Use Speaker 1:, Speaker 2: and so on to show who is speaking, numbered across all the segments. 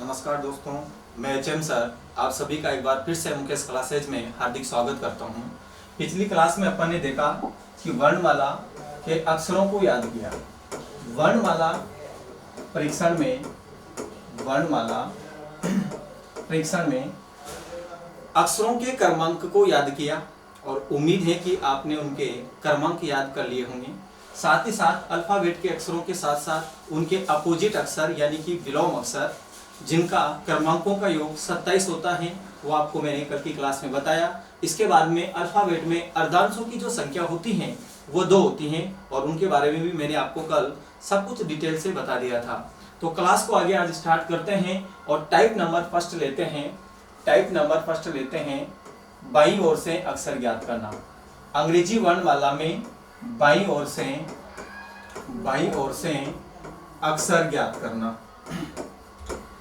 Speaker 1: नमस्कार दोस्तों, मैं एचएम सर आप सभी का एक बार फिर से मुकेश क्लासेज में हार्दिक स्वागत करता हूं। पिछली क्लास में अपन ने देखा कि वर्णमाला के अक्षरों को याद किया। वर्णमाला परीक्षण में अक्षरों के क्रमांक को याद किया और उम्मीद है कि आपने उनके क्रमांक याद कर लिए होंगे। साथ ही साथ अल्फाबेट के अक्षरों के साथ साथ उनके अपोजिट अक्षर यानी कि विलोम अक्षर जिनका क्रमांकों का योग 27 होता है वो आपको मैंने कल की क्लास में बताया। इसके बाद में अल्फाबेट में अर्धांशों की जो संख्या होती हैं वो 2 होती हैं और उनके बारे में भी मैंने आपको कल सब कुछ डिटेल से बता दिया था। तो क्लास को आगे आज स्टार्ट करते हैं और टाइप नंबर फर्स्ट लेते हैं बाईं ओर से अक्षर ज्ञात करना। अंग्रेजी वर्णमाला में बाईं ओर से अक्षर ज्ञात करना।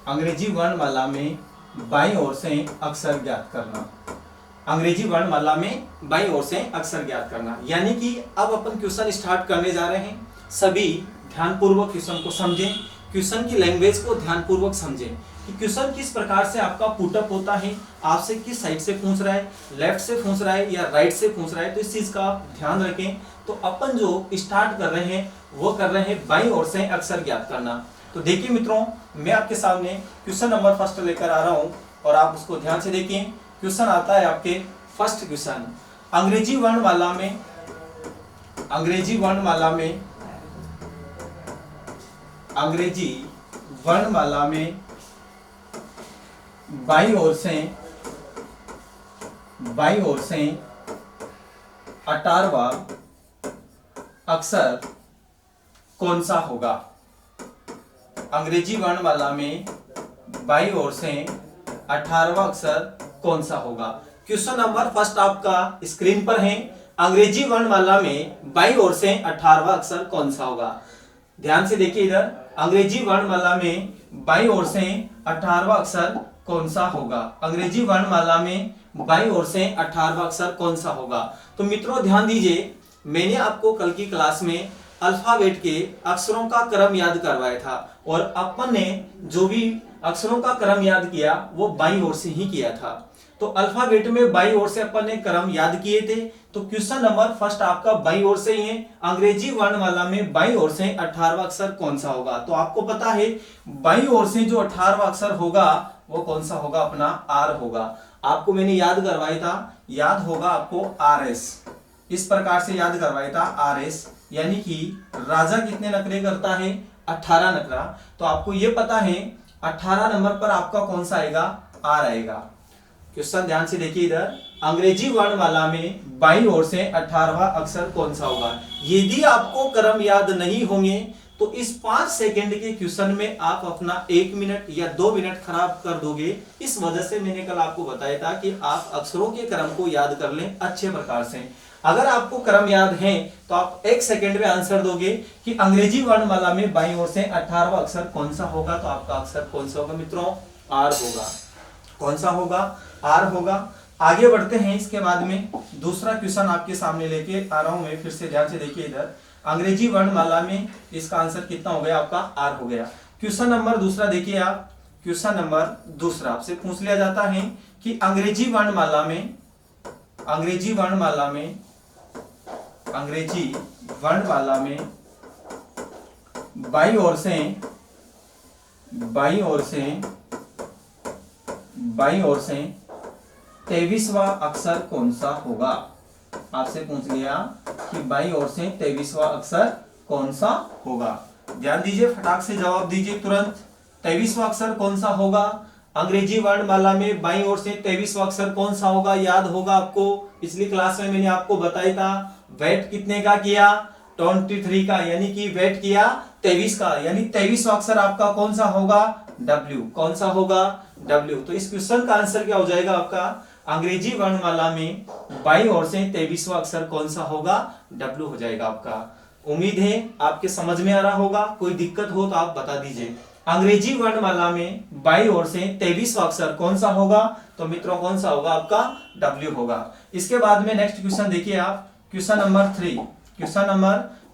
Speaker 1: अंग्रेजी वर्णमाला में बाईं ओर से अक्षर ज्ञात करना। अंग्रेजी वर्णमाला में बाईं ओर से अक्षर ज्ञात करना यानी कि अब अपन क्वेश्चन स्टार्ट करने जा रहे हैं। सभी ध्यानपूर्वक क्वेश्चन को समझें, क्वेश्चन की लैंग्वेज को ध्यानपूर्वक समझें कि क्वेश्चन किस प्रकार से आपका पुटअप होता है, आपसे किस साइड से पूछ रहा है, लेफ्ट से पूछ रहा है या राइट से पूछ रहा है, तो इस चीज का आप ध्यान रखें। तो अपन जो स्टार्ट कर रहे हैं वो कर रहे हैं बाईं ओर से अक्षर ज्ञात करना। तो देखिए मित्रों, मैं आपके सामने क्वेश्चन नंबर फर्स्ट लेकर आ रहा हूं और आप उसको ध्यान से देखिए। क्वेश्चन आता है आपके फर्स्ट क्वेश्चन, अंग्रेजी वर्णमाला में बाईं ओर से 18वां अक्षर कौन सा होगा। अंग्रेजी वर्णमाला में बाईं ओर से 18वां अक्षर कौन सा होगा। क्वेश्चन नंबर फर्स्ट आपका स्क्रीन पर है। अंग्रेजी वर्णमाला में बाईं ओर से 18वां अक्षर कौन सा होगा। ध्यान से देखिए इधर, अंग्रेजी वर्णमाला में बाईं ओर से 18वां अक्षर कौन सा होगा। अंग्रेजी वर्णमाला में बाईं ओर से 18वां अक्षर कौन सा होगा। तो मित्रों ध्यान दीजिए, मैंने आपको कल की क्लास में अल्फाबेट के अक्षरों का क्रम याद करवाया था और अपन ने जो भी अक्षरों का क्रम याद किया वो बाईं ओर से ही किया था। तो अल्फाबेट में बाईं ओर से अपन ने क्रम याद किए थे। तो क्वेश्चन नंबर फर्स्ट आपका बाईं ओर से ही है। अंग्रेजी वर्णमाला में बाईं ओर से 18वां अक्षर कौन सा होगा। तो आपको पता है बाईं ओर से जो 18वां अक्षर होगा वो कौन सा होगा, अपना आर होगा। आपको मैंने याद करवाया था, याद होगा आपको RS। इस प्रकार से याद करवाया था RS यानी कि राजा कितने नखरे करता है, 18 नखरा। तो आपको ये पता है 18 नंबर पर आपका कौन सा आएगा, आर आएगा। क्वेश्चन ध्यान से देखिए इधर, अंग्रेजी वर्णमाला में बाईं ओर से 18वां अक्षर कौन सा होगा। यदि आपको क्रम याद नहीं होंगे तो इस 5 सेकंड के क्वेश्चन में आप अपना 1 मिनट या 2 मिनट खराब कर दोगे। इस वजह से मैंने कल आपको बताया था कि आप अक्षरों के क्रम को याद कर लें अच्छे प्रकार से। अगर आपको क्रम याद है तो आप 1 सेकंड में आंसर दोगे कि अंग्रेजी वर्णमाला में बाईं ओर से 18वां अक्षर कौन सा होगा। तो आपका अक्षर कौन सा होगा मित्रों, आर होगा। कौन सा होगा, आर होगा। आगे बढ़ते हैं। इसके बाद में दूसरा क्वेश्चन आपके सामने लेके आ रहा हूं मैं, फिर से ध्यान से देखिए इधर। अंग्रेजी वर्णमाला में इसका आंसर कितना हो गया, आपका आर हो गया। क्वेश्चन नंबर दूसरा देखिए आप। क्वेश्चन नंबर दूसरा आपसे पूछ लिया जाता है कि अंग्रेजी वर्णमाला में बाईं ओर से 23वां अक्षर कौन सा होगा। आपसे पूछ लिया कि बाईं ओर से 23वां अक्षर कौन सा होगा। ध्यान दीजिए, फटाक से जवाब दीजिए तुरंत। 23वां अक्षर कौन सा होगा। अंग्रेजी वर्णमाला में बाईं ओर से 23वां अक्षर कौन सा होगा, याद होगा आपको। पिछली क्लास में मैंने आपको बताया था वेट कितने का किया, 23 का, यानी कि वेट किया 23 का, यानी 23वां अक्षर आपका कौन सा होगा, W। कौन सा होगा, W। तो इस क्वेश्चन का आंसर क्या हो जाएगा आपका, अंग्रेजी वर्णमाला में बाईं ओर से 23वां अक्षर कौन सा होगा, W हो जाएगा आपका। उम्मीद है आपके समझ में आ रहा होगा। कोई दिक्कत हो तो आप बता दीजिए। अंग्रेजी वर्णमाला में बाईं ओर से 23वां अक्षर कौन सा होगा। तो मित्रों कौन सा होगा, आपका W होगा। इसके बाद में नेक्स्ट क्वेश्चन देखिए आप, क्वेश्चन नंबर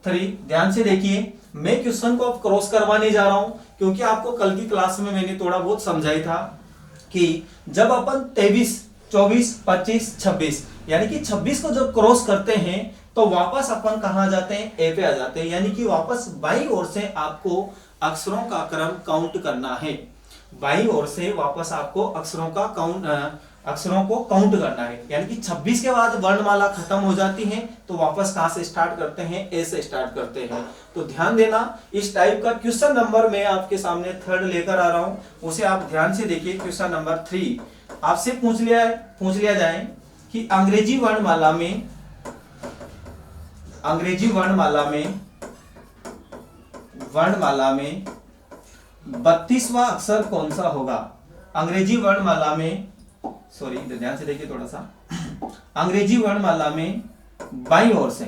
Speaker 1: 3 ध्यान से देखिए। मैं क्वेश्चन को अब क्रॉस करवाने जा रहा हूं, क्योंकि आपको कल की क्लास में मैंने थोड़ा बहुत समझाया था कि जब अपन 23, 24, 25, 26 यानी कि 26 को जब क्रॉस करते हैं तो वापस अपन कहां जाते हैं, ए पे आ जाते हैं, यानी कि वापस बाईं ओर से आपको अक्षरों का क्रम काउंट करना है। बाईं ओर से वापस आपको अक्षरों को काउंट करना है, यानी कि 26 के बाद वर्णमाला खत्म हो जाती है तो वापस कहां से स्टार्ट करते हैं, ए से स्टार्ट करते हैं। तो ध्यान देना, इस टाइप का क्वेश्चन नंबर मैं आपके सामने थर्ड लेकर आ रहा हूं, उसे आप ध्यान से देखिए। क्वेश्चन नंबर 3 आपसे पूछ लिया जाए कि अंग्रेजी वर्णमाला में 32वां अक्षर कौन सा होगा। अंग्रेजी वर्णमाला में, सॉरी ध्यान से देखिए थोड़ा सा, अंग्रेजी वर्णमाला में बाईं ओर से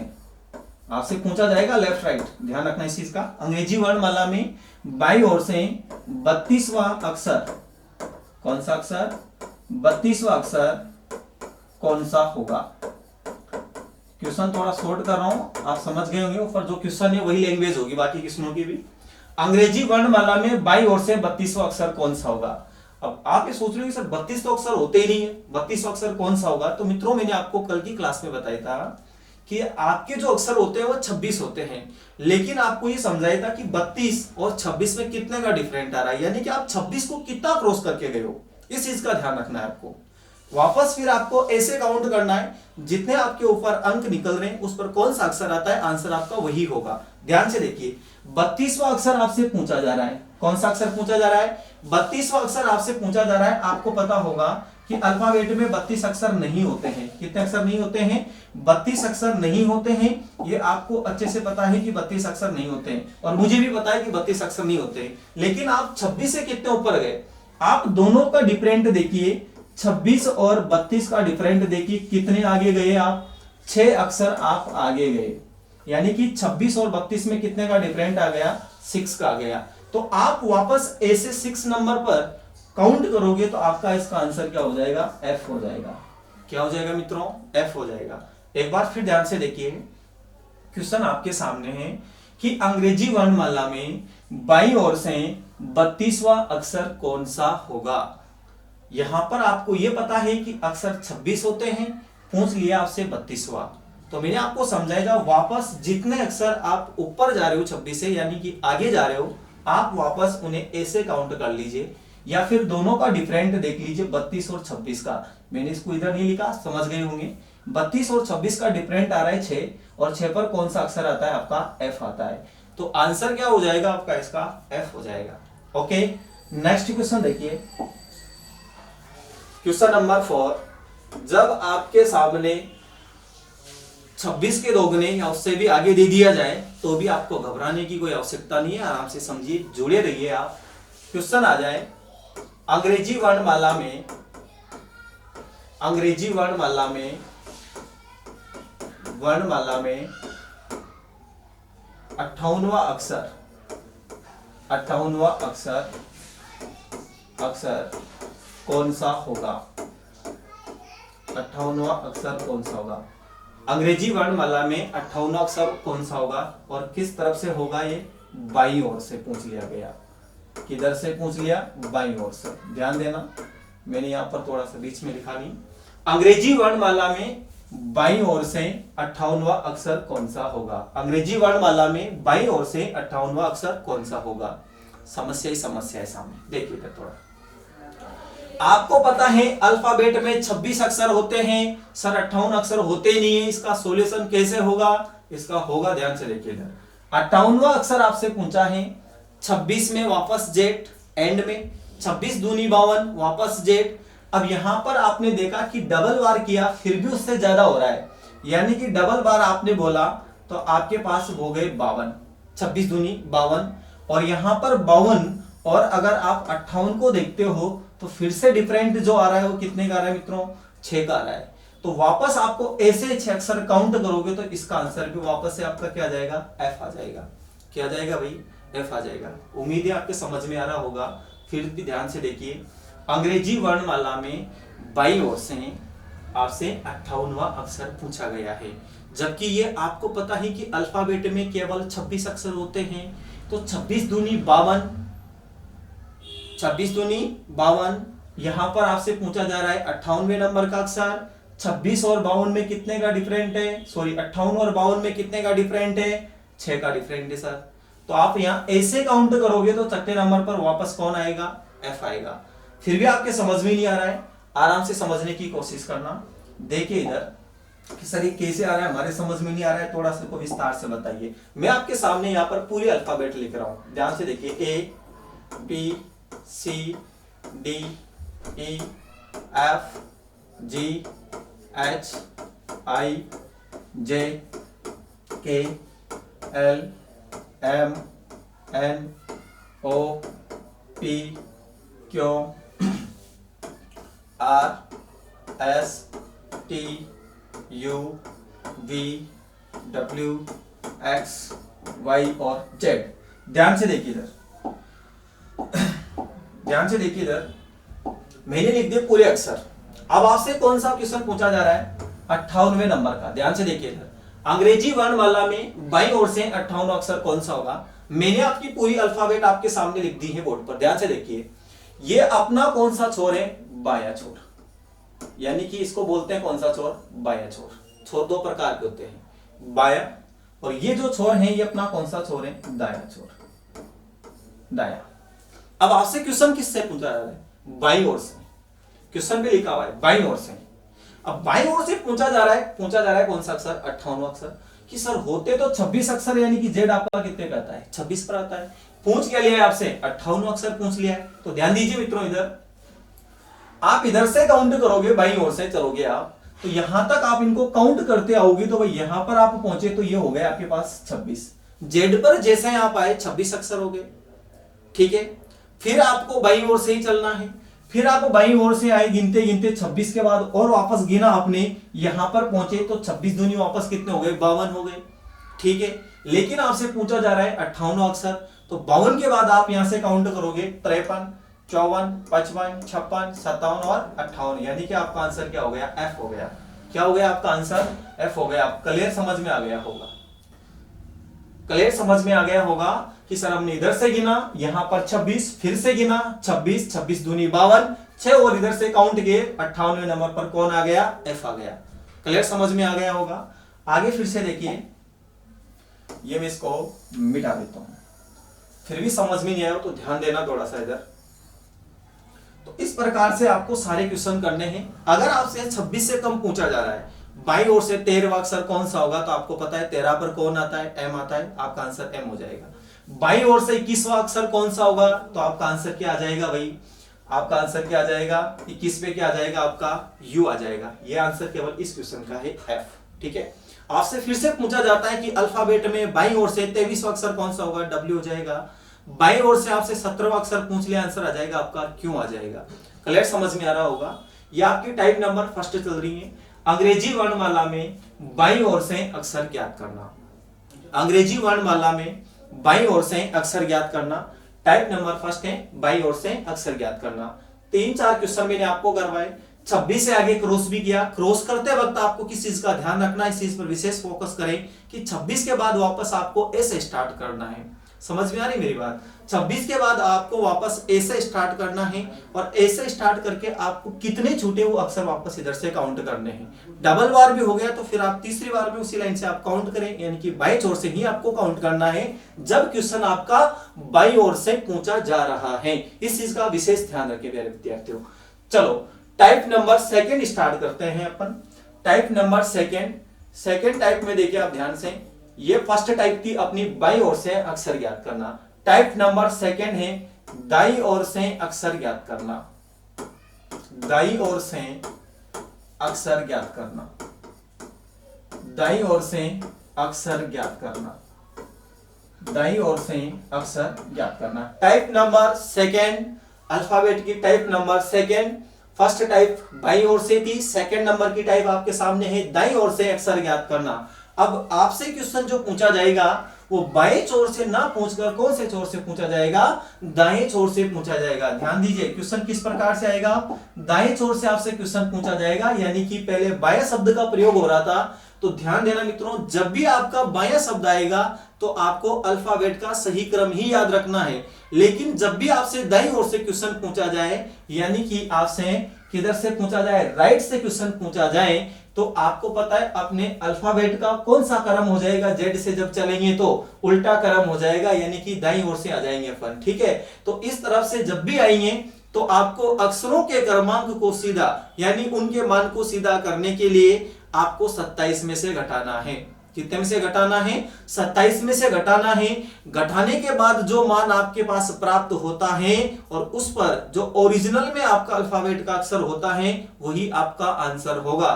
Speaker 1: आपसे पूछा जाएगा, लेफ्ट राइट ध्यान रखना इस चीज का। अंग्रेजी वर्णमाला में बाईं ओर से 32वां अक्षर कौन सा अक्षर, 32वां अक्षर कौन सा होगा। क्वेश्चन थोड़ा शॉर्ट कर रहा हूं, आप समझ गए होंगे, पर जो क्वेश्चन है वही लैंग्वेज होगी बाकी क्वेश्चनों की भी। अंग्रेजी वर्णमाला में बाईं ओर से 32वां अक्षर कौन सा होगा। अब आप ये सोच रहे हो सर 32 तो अक्षर होते ही नहीं है, 32वां अक्षर कौन सा होगा। तो मित्रों मैंने आपको कल की क्लास में बताया था कि आपके जो अक्षर होते हैं वो 26 होते हैं, लेकिन आपको ये समझाया था कि 32 और 26 में कितने का डिफरेंट आ रहा है, यानी कि आप 26 को कितना क्रॉस करके गए हो, इस चीज का ध्यान रखना है आपको। वापस फिर आपको ऐसे काउंट करना है, जितने आपके ऊपर अंक निकल रहे हैं उस पर कौन सा अक्षर आता है, आंसर आपका वही होगा। ध्यान से देखिए, 32वां अक्षर आपसे पूछा जा रहा है, कौन सा अक्षर पूछा जा रहा है, 32वां अक्षर आपसे पूछा जा रहा है। आपको पता होगा कि अल्फाबेट में 32 अक्षर नहीं होते हैं। कितने अक्षर नहीं होते हैं, 32 अक्षर नहीं होते हैं। ये आपको अच्छे से पता है कि 32 अक्षर नहीं होते हैं, और मुझे भी पता है कि 32 अक्षर नहीं होते हैं। लेकिन आप 26 से कितने ऊपर गए, आप दोनों का डिफरेंट देखिए, 26 और 32 का डिफरेंट देखिए, कितने आगे गए आप, 6 अक्षर आप आगे गए, यानी कि 26 और 32 में कितने का डिफरेंट आ गया, 6 का आ गया। तो आप वापस ऐसे 6 नंबर पर काउंट करोगे तो आपका इसका आंसर क्या हो जाएगा, एफ हो जाएगा। क्या हो जाएगा मित्रों, एफ हो जाएगा। एक बार फिर ध्यान से देखिए, क्वेश्चन आपके सामने है कि अंग्रेजी वर्णमाला में बाईं ओर से 32वां अक्षर कौन सा होगा। यहां पर आपको यह पता है कि अक्षर 26 होते हैं, पूछ लिया आपसे 32वां, तो मैंने आपको समझाएगा वापस जितने अक्षर आप ऊपर जा रहे हो 26 से, यानी कि आगे जा रहे हो, आप वापस उन्हें ऐसे काउंट कर लीजिए, या फिर दोनों का डिफरेंट देख लीजिए, 32 और 26 का। मैंने इसको इधर नहीं लिखा, समझ गए होंगे। 32 और 26 का डिफरेंट आ रहा है 6, और 6 पर कौन सा अक्षर आता है, आपका एफ आता है। तो आंसर क्या हो जाएगा आपका, इसका एफ हो जाएगा। ओके, नेक्स्ट क्वेश्चन देखिए, क्वेश्चन नंबर 4। जब आपके सामने 26 के दोगुने या उससे भी आगे दे दिया जाए तो भी आपको घबराने की कोई आवश्यकता नहीं है, आराम से समझिए, जुड़े रहिए आप। क्वेश्चन आ जाए, अंग्रेजी वर्णमाला में 58वां अक्षर कौन सा होगा। 58वां अक्षर कौन सा होगा, अंग्रेजी वर्णमाला में 58वां अक्षर कौन सा होगा, और किस तरफ से होगा, ये बाईं ओर से पूछ लिया गया। किधर से पूछ लिया, बाईं ओर से। ध्यान देना, मैंने यहां पर थोड़ा सा बीच में लिखा नहीं। अंग्रेजी वर्णमाला में बाईं ओर से 58वां अक्षर कौन सा होगा। अंग्रेजी वर्णमाला में बाईं ओर से 58वां अक्षर कौन सा होगा। समस्या ही समस्या है सामने, देखिए थोड़ा। आपको पता है अल्फाबेट में 26 अक्षर होते हैं, सर 58 अक्षर होते नहीं है, इसका सॉल्यूशन कैसे होगा, इसका होगा, ध्यान से देखिए इधर। 58वां अक्षर आपसे पूछा है, 26 में वापस जेट, एंड में 26 दूनी 52, वापस जेट। अब यहां पर आपने देखा कि डबल बार किया फिर भी उससे ज्यादा हो रहा है, यानी कि डबल बार आपने बोला तो आपके पास हो गए 52, 26 दूनी 52, और यहां पर 52, और अगर आप 58 को देखते हो तो फिर से डिफरेंट जो आ रहा है वो कितने का आ रहा है मित्रों, 6 का आ रहा है। तो वापस आपको ऐसे 6 अक्षर काउंट करोगे तो इसका आंसर भी वापस से आपका क्या आ जाएगा, एफ आ जाएगा। क्या आ जाएगा भाई, एफ आ जाएगा। उम्मीद है आपके समझ में आ रहा होगा। फिर भी ध्यान से देखिए, अंग्रेजी वर्णमाला में बाईं ओर से आपसे 58वां अक्षर पूछा गया है, जबकि ये आपको पता है कि अल्फाबेट में केवल 26 अक्षर होते हैं, तो 26 दूनी 52, 26 दूनी 52। यहां पर आपसे पूछा जा रहा है 58वें नंबर का अक्षर। 26 और 52 में कितने का डिफरेंट है, सॉरी 58 और 52 में कितने का डिफरेंट है, 6 का डिफरेंट है सर। तो आप यहाँ ऐसे काउंट करोगे तो छठे नंबर पर वापस कौन आएगा, एफ आएगा। फिर भी आपके समझ में नहीं आ रहा है, आराम से समझने की कोशिश करना। देखिए इधर कि सर ये कैसे आ रहा है, हमारे समझ में नहीं आ रहा है, थोड़ा सा को विस्तार से बताइए। मैं आपके सामने यहाँ पर पूरे अल्फाबेट लिख रहा हूं, ध्यान से देखिए। A B C D E F G H I J K L M N O P Q R S T U V W X Y और जेड। ध्यान से देखिए इधर, ध्यान से देखिए इधर, मैंने लिख दिए पूरे अक्षर। अब आपसे कौन सा क्वेश्चन पूछा जा रहा है, 58वें नंबर का। ध्यान से देखिए इधर, अंग्रेजी वर्णमाला में बाईं ओर से 58 अक्षर कौन सा होगा। मैंने आपकी पूरी अल्फाबेट आपके सामने लिख दी है बोर्ड पर। ध्यान से देखिए, ये अपना कौन सा छोर है, बायां छोर, यानी कि इसको बोलते हैं कौन सा छोर, बायां छोर। छोर दो प्रकार के होते हैं, बायां, और ये जो छोर है ये अपना कौन सा छोर है, दायां छोर, दायां। अब आपसे क्वेश्चन किससे पूछा जा रहा है, बाईं ओर से। क्वेश्चन भी लिखा हुआ है बाईं ओर से। अब बाईं ओर से पूछा जा रहा है कौन सा अक्षर, 58वां अक्षर। कि सर होते तो 26 अक्षर, यानी कि जेड आपका कितने पे आता है, 26 पर आता है। पूछ क्या लिया है आपसे, 58वां अक्षर पूछ लिया है। तो ध्यान दीजिए मित्रों, इधर आप इधर से काउंट करोगे, बाईं ओर से चलोगे आप, तो यहां तक आप इनको काउंट करते आओगे, तो भाई यहां पर आप पहुंचे तो ये हो गए आपके पास 26। जेड पर जैसे आप आए 26 अक्षर हो गए, ठीक है। फिर आपको बाईं ओर से ही चलना है। फिर आप बाईं ओर से आए गिनते गिनते 26 के बाद और वापस गिना आपने, यहां पर पहुंचे तो 26 दूनी वापस कितने हो गए, 52 हो गए, ठीक है। लेकिन आपसे पूछा जा रहा है 58वां अक्षर, तो 52 के बाद आप यहां से काउंट करोगे 53, 54, 55, 56, 57 और 58, यानी कि आपका आंसर क्या हो गया, एफ हो गया। क्या हो गया आपका आंसर, एफ हो गया। क्लियर समझ में आ गया होगा, क्लियर समझ में आ गया होगा कि सर हमने इधर से गिना, यहां पर 26, फिर से गिना 26, 26 दूनी 52, 6 और इधर से काउंट किए, 58वें नंबर पर कौन आ गया, एफ आ गया। क्लियर समझ में आ गया होगा। आगे फिर से देखिए, ये मैं इसको मिटा देता हूं, फिर भी समझ में नहीं आया तो ध्यान देना थोड़ा सा इधर। तो इस प्रकार से आपको सारे क्वेश्चन करने हैं। अगर आपसे 26 से कम पूछा जा रहा है, बाईं ओर से 13वां अक्षर कौन सा होगा, तो आपको पता है 13 पर कौन आता है, एम आता है, आपका आंसर एम हो जाएगा। बाईं ओर से 21वां अक्षर कौन सा होगा, तो आपका आंसर क्या आ जाएगा भाई, आपका आंसर क्या आ जाएगा, 21 पे क्या आ जाएगा, आपका यू आ जाएगा। ये आंसर केवल इस क्वेश्चन का है, एफ, ठीक है। आपसे फिर से पूछा जाता है कि अल्फाबेट में बाईं ओर से 23वां अक्षर कौन सा होगा, डब्ल्यू हो जाएगा। बाईं ओर से आपसे 17वां अक्षर पूछ लिया, आंसर आ जाएगा आपका क्यों आ जाएगा। क्लियर समझ में आ रहा होगा। ये आपकी टाइप नंबर फर्स्ट चल रही है। अंग्रेजी वर्णमाला में बाईं ओर से अक्षर ज्ञात करना, अंग्रेजी वर्णमाला में बाईं ओर से अक्षर ज्ञात करना, टाइप नंबर फर्स्ट है, बाईं ओर से अक्षर ज्ञात करना। 3-4 क्वेश्चन मैंने आपको करवाए, 26 से आगे क्रॉस भी किया। क्रॉस करते वक्त आपको किस चीज का ध्यान रखना है, इस चीज पर विशेष फोकस करें कि 26 के बाद वापस आपको ऐसे स्टार्ट करना है। समझ में आ रही मेरी बात, 26 के बाद आपको वापस ऐसे स्टार्ट करना है, और ऐसे स्टार्ट करके आपको कितने छूटे वो अक्षर वापस इधर से काउंट करने हैं। डबल बार भी हो गया तो फिर आप तीसरी बार में उसी लाइन से आप काउंट करें, यानी कि बाईं ओर से ही आपको काउंट करना है जब क्वेश्चन आपका बाईं ओर से पूछा जा रहा है। इस चीज का विशेष ध्यान रखें प्यारे विद्यार्थियों। चलो टाइप नंबर सेकेंड स्टार्ट करते हैं अपन। टाइप नंबर सेकेंड टाइप में देखिए आप ध्यान से, ये फर्स्ट टाइप की अपनी बाईं ओर से अक्षर ज्ञात करना। टाइप नंबर सेकेंड है दाईं ओर से अक्षर ज्ञात करना, दाईं ओर से अक्षर ज्ञात करना, दाईं ओर से अक्षर ज्ञात करना, दाईं ओर से अक्षर ज्ञात करना। टाइप नंबर सेकेंड, अल्फाबेट की type number second. First type बाईं ओर से थी, सेकेंड नंबर की टाइप आपके सामने है दाईं ओर से अक्षर ज्ञात करना। अब आपसे क्वेश्चन जो पूछा जाएगा वो बाएं छोर से ना पूछकर कौन से छोर से पूछा जाएगा, दाएं छोर से पूछा जाएगा। ध्यान दीजिए क्वेश्चन किस प्रकार से आएगा, दाएं छोर से आपसे क्वेश्चन पूछा जाएगा, यानी कि पहले बाएं शब्द का प्रयोग हो रहा था, तो ध्यान देना मित्रों, जब भी आपका बायां शब्द आएगा तो आपको अल्फाबेट का सही क्रम ही याद रखना है। लेकिन जब भी आपसे दाईं ओर से क्वेश्चन पूछा जाए, यानी कि आपसे किधर से पूछा जाए, राइट से क्वेश्चन पूछा जाए, तो आपको पता है अपने अल्फाबेट का कौन सा क्रम हो जाएगा, जेड से जब चलेंगे तो उल्टा क्रम हो जाएगा, यानी कि दाईं ओर से आ जाएंगे अपन। ठीक है, तो इस तरफ से जब भी आएंगे तो आपको अक्षरों के क्रमांक को सीधा, यानी उनके मान को सीधा करने के लिए आपको 27 में से घटाना है। कितने में से घटाना है? 27 में से घटाना है। घटाने के बाद जो मान आपके पास प्राप्त होता है और उस पर जो ओरिजिनल में आपका अल्फाबेट का अक्षर होता है वही आपका आंसर होगा।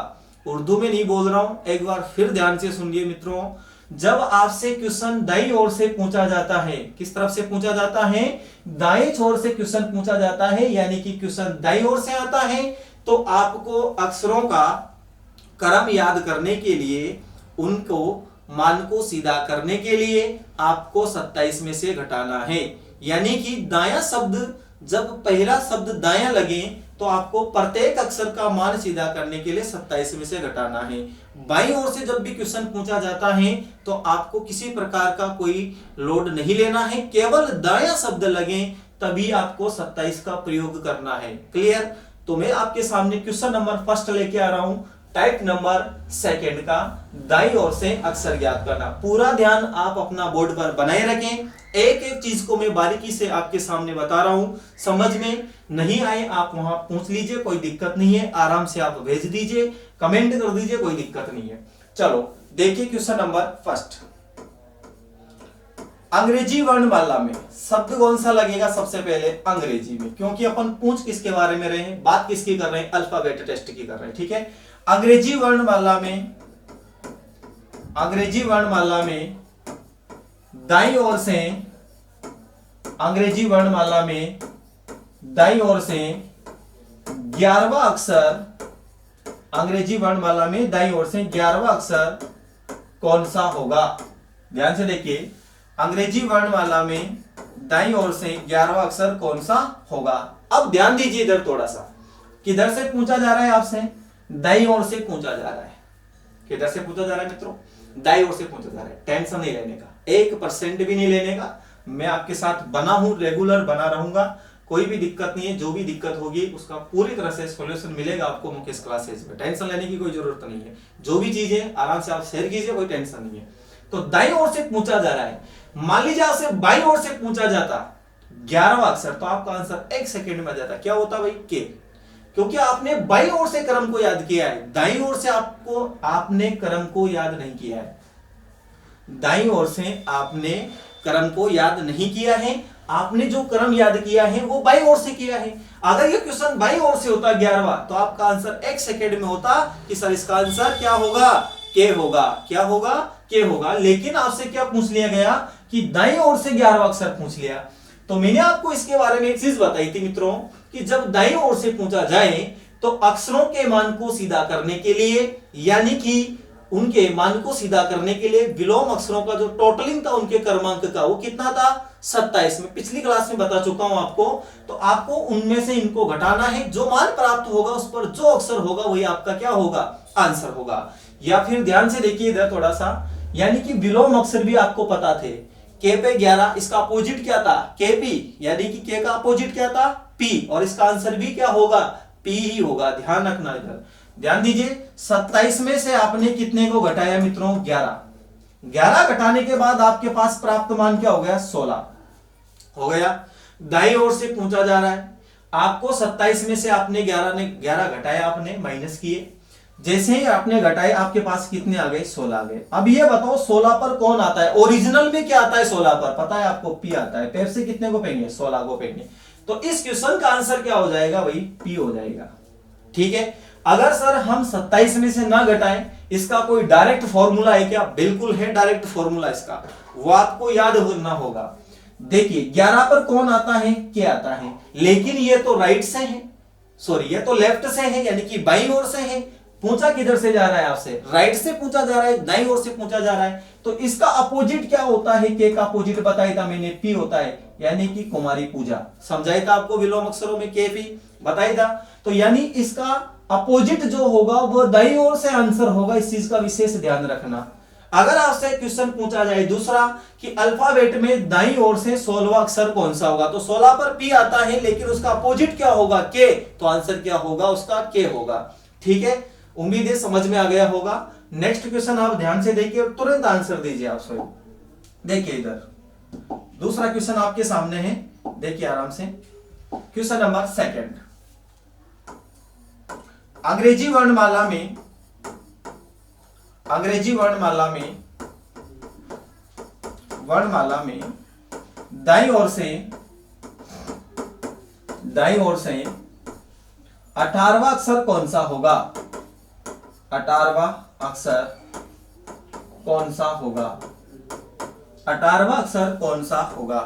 Speaker 1: उर्दू में नहीं बोल रहा हूं, एक बार फिर ध्यान से सुनिए मित्रों। जब आपसे क्वेश्चन दाईं ओर से पूछा जाता है, किस तरफ से पूछा जाता है? दाईं ओर से क्वेश्चन पूछा जाता है, यानी कि क्वेश्चन दाईं ओर से आता है, तो आपको अक्षरों का क्रम याद करने के लिए, उनको मान को सीधा करने के लिए आपको 27 में से घटाना है। यानी कि दायां शब्द, जब पहला शब्द दायां लगे तो आपको प्रत्येक अक्षर का मान सीधा करने के लिए 27 में से घटाना है। बाईं ओर से जब भी क्वेश्चन पूछा जाता है तो आपको किसी प्रकार का कोई लोड नहीं लेना है, केवल दायां शब्द लगे तभी आपको 27 का प्रयोग करना है। क्लियर? तो मैं आपके सामने क्वेश्चन नंबर फर्स्ट लेके आ रहा हूं, टाइप नंबर सेकंड का, दाईं ओर से अक्षर ज्ञात करना। पूरा ध्यान आप अपना बोर्ड पर बनाए रखें, एक एक चीज को मैं बारीकी से आपके सामने बता रहा हूं। समझ में नहीं आए आप वहां पूछ लीजिए, कोई दिक्कत नहीं है, आराम से आप भेज दीजिए, कमेंट कर दीजिए, कोई दिक्कत नहीं है। चलो देखिए क्वेश्चन नंबर फर्स्ट। अंग्रेजी वर्णमाला में शब्द कौन सा लगेगा? सबसे पहले अंग्रेजी में, क्योंकि अपन पूछ किसके बारे में रहे हैं, बात किसकी कर रहे हैं? अल्फाबेट टेस्ट की कर रहे हैं। ठीक है, अंग्रेजी वर्णमाला में, अंग्रेजी वर्णमाला में दाईं ओर से, अंग्रेजी वर्णमाला में दाईं ओर से 11वां अक्षर, अंग्रेजी वर्णमाला में दाईं ओर से 11वां अक्षर कौन सा होगा? ध्यान से देखिए, अंग्रेजी वर्णमाला में दाईं ओर से 11वां अक्षर कौन सा होगा? अब ध्यान दीजिए इधर थोड़ा सा, किधर से पूछा जा रहा है आपसे? दाईं ओर से पूछा जा रहा है। किधर से पूछा जा रहा है मित्रों? दाईं ओर से पूछा जा रहा है। टेंशन नहीं लेने का, 1% भी नहीं लेने का। मैं आपके साथ बना हूं, रेगुलर बना रहूंगा, कोई भी दिक्कत नहीं है। जो भी दिक्कत होगी उसका पूरी तरह से सॉल्यूशन मिलेगा आपको मुकेश क्लासेस में, टेंशन लेने की कोई जरूरत नहीं है। जो भी चीजें आराम से आप शेयर कीजिए, कोई टेंशन नहीं है। तो दाईं ओर से पूछा जा रहा है, मान लीजिए आपसे बाईं ओर से पूछा जाता 11वां अक्षर, तो आपका आंसर 1 सेकंड में आ जाता। क्या होता भाई? के, क्योंकि आपने बाईं ओर से क्रम को याद किया है, दाईं ओर से आपने क्रम को याद नहीं किया है। दाईं ओर से आपने क्रम को याद नहीं किया है, आपने जो क्रम याद किया है वो बाईं ओर से किया है। अगर ये क्वेश्चन बाईं ओर से होता 11वां, तो आपका आंसर 1 सेकंड में होता कि सर इसका आंसर क्या होगा? के होगा। क्या होगा? के होगा। लेकिन आपसे क्या पूछ लिया गया कि दाईं ओर से 11वां अक्षर पूछ लिया। तो मैंने आपको इसके बारे में एक चीज बताई थी मित्रों कि जब दाईं ओर से पूछा जाए तो अक्षरों के मान को सीधा करने के लिए, यानी कि उनके मान को सीधा करने के लिए विलोम अक्षरों का जो टोटलिंग था उनके क्रमांक का, वो कितना था? 27। में पिछली क्लास में बता चुका हूं आपको। तो आपको उनमें से इनको घटाना है, जो मान प्राप्त होगा उस पर जो अक्षर होगा वही आपका क्या होगा? आंसर होगा। या फिर ध्यान से देखिए इधर थोड़ा सा, यानी कि विलोम अक्षर भी आपको पता थे। के पे 11, इसका अपोजिट क्या था? के पी, यानी कि के का अपोजिट क्या था? पी, और इसका आंसर भी क्या होगा? पी ही होगा। ध्यान रखना, इधर ध्यान दीजिए। 27 में से आपने कितने को घटाया मित्रों? 11। 11 घटाने के बाद आपके पास प्राप्त मान क्या हो गया? 16 हो गया। दाईं ओर से पूछा जा रहा है, आपको 27 में से आपने 11 घटाया, आपने माइनस किए। जैसे ही आपने घटाए आपके पास कितने आ गए? 16 आ गए। अब ये बताओ 16 पर कौन आता है? ओरिजिनल में क्या आता है 16 पर? पता है आपको? पी आता है। पैर से कितने को पेंगे? 16 को पेंगे। तो इस क्वेश्चन का आंसर क्या हो जाएगा भाई? पी हो जाएगा। ठीक है। अगर सर हम 27 में से ना घटाएं, इसका कोई डायरेक्ट फॉर्मूला है क्या? बिल्कुल है डायरेक्ट फॉर्मूला इसका, वो आपको याद होना होगा। देखिए 11 पर कौन आता है? के आता है। लेकिन ये तो राइट से है, सॉरी ये तो लेफ्ट से है, यानी कि बाईं ओर से है। पूछा किधर से जा रहा है आपसे? राइट से पूछा जा रहा है, दाईं ओर से पूछा जा रहा है। तो इसका अपोजिट क्या होता है? के का अपोजिट बताया था मैंने, पी होता है, यानी कि कुमारी पूजा। समझाया था आपको विलोम अक्षरों में के पी बताया था। तो यानी इसका अपोजिट जो होगा वो दाईं ओर से आंसर होगा। इस चीज का विशेष ध्यान रखना। अगर आपसे क्वेश्चन पूछा जाए दूसरा कि अल्फाबेट में दाईं ओर से 16वां अक्षर कौन सा होगा, तो 16 पर पी आता है लेकिन उसका अपोजिट क्या होगा, के, तो आंसर क्या होगा उसका, के होगा। ठीक है, उम्मीद है समझ में आ गया होगा। नेक्स्ट क्वेश्चन आप ध्यान से देखिए और तुरंत आंसर दीजिए आप स्वयं। देखिए इधर दूसरा क्वेश्चन आपके सामने है, देखिए आराम से। क्वेश्चन नंबर 2, अंग्रेजी वर्णमाला में दाईं ओर से 18वां अक्षर कौन सा होगा, 18वां अक्षर कौन सा होगा, 18वां अक्षर कौन सा होगा।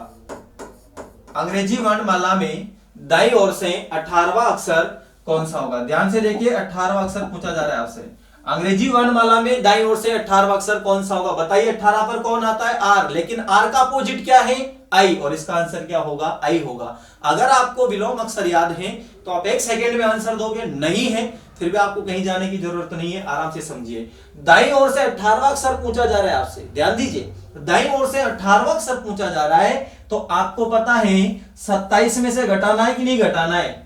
Speaker 1: अंग्रेजी वर्णमाला में दाईं ओर से 18वां अक्षर कौन सा होगा। ध्यान से देखिए, 18वां अक्षर पूछा जा रहा है आपसे। अंग्रेजी वर्णमाला में दाईं ओर से 18वां अक्षर कौन सा होगा। बताइए 18 पर कौन आता है, आर, लेकिन आर का अपोजिट क्या है, आई, और इसका आंसर क्या होगा, आई होगा। अगर आपको विलोम अक्षर याद है तो आप 1 सेकेंड में आंसर दोगे, नहीं है फिर भी आपको कहीं जाने की जरूरत नहीं है, आराम से समझिए। दाईं ओर से 18वां अक्षर पूछा जा रहा है आपसे, ध्यान दीजिए। दाईं ओर से 18वां अक्षर पूछा जा रहा है तो आपको पता है 27 में से घटाना है कि नहीं घटाना है।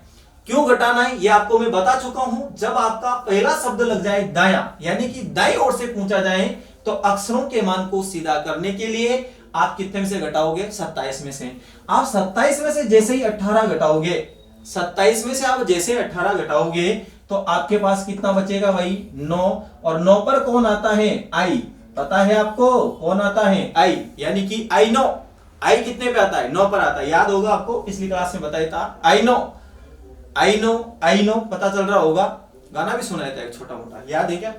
Speaker 1: क्यों घटाना है ये आपको मैं बता चुका हूं। जब आपका पहला शब्द लग जाए दायां, यानी कि दाईं ओर से पूछा जाए, तो अक्षरों के मान को सीधा करने के लिए आप कितने में से घटाओगे, 27 में से। आप 27 में से जैसे ही 18 घटाओगे, 27 में से आप जैसे 18 घटाओगे तो आपके पास कितना बचेगा भाई, 9, और 9 पर कौन आता है, आई। पता है आपको कौन आता है, आई, यानी कि आई नो। आई कितने पे आता है, 9 पर आता है, याद होगा आपको, पिछली क्लास में बताया था। I know, I know, I know, पता चल रहा होगा। गाना भी सुनाया था एक छोटा मोटा, याद है क्या,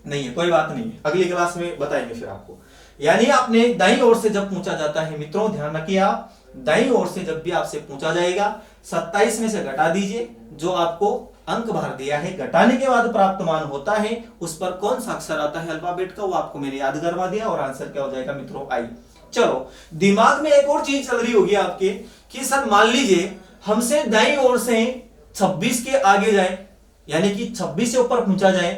Speaker 1: नहीं है, कोई बात नहीं है, अगली क्लास में बताएंगे फिर आपको। यानी आपने दाईं ओर से जब पूछा जाता है, मित्रों ध्यान रखिए आप, दाईं ओर से जब भी आपसे पूछा जाएगा 27 में से घटा दीजिए, जो आपको अंक भर दिया है, घटाने के बाद प्राप्त मान होता है, उस पर कौन सा अक्षर आता है अल्फाबेट का, वो आपको मैंने याद करवा दिया, और आंसर क्या हो जाएगा मित्रों, आई। चलो, दिमाग में एक और चीज चल रही होगी आपके कि सर मान लीजिए हमसे दाईं ओर से 26 के आगे जाए, यानी कि 26 से ऊपर पूछा जाए,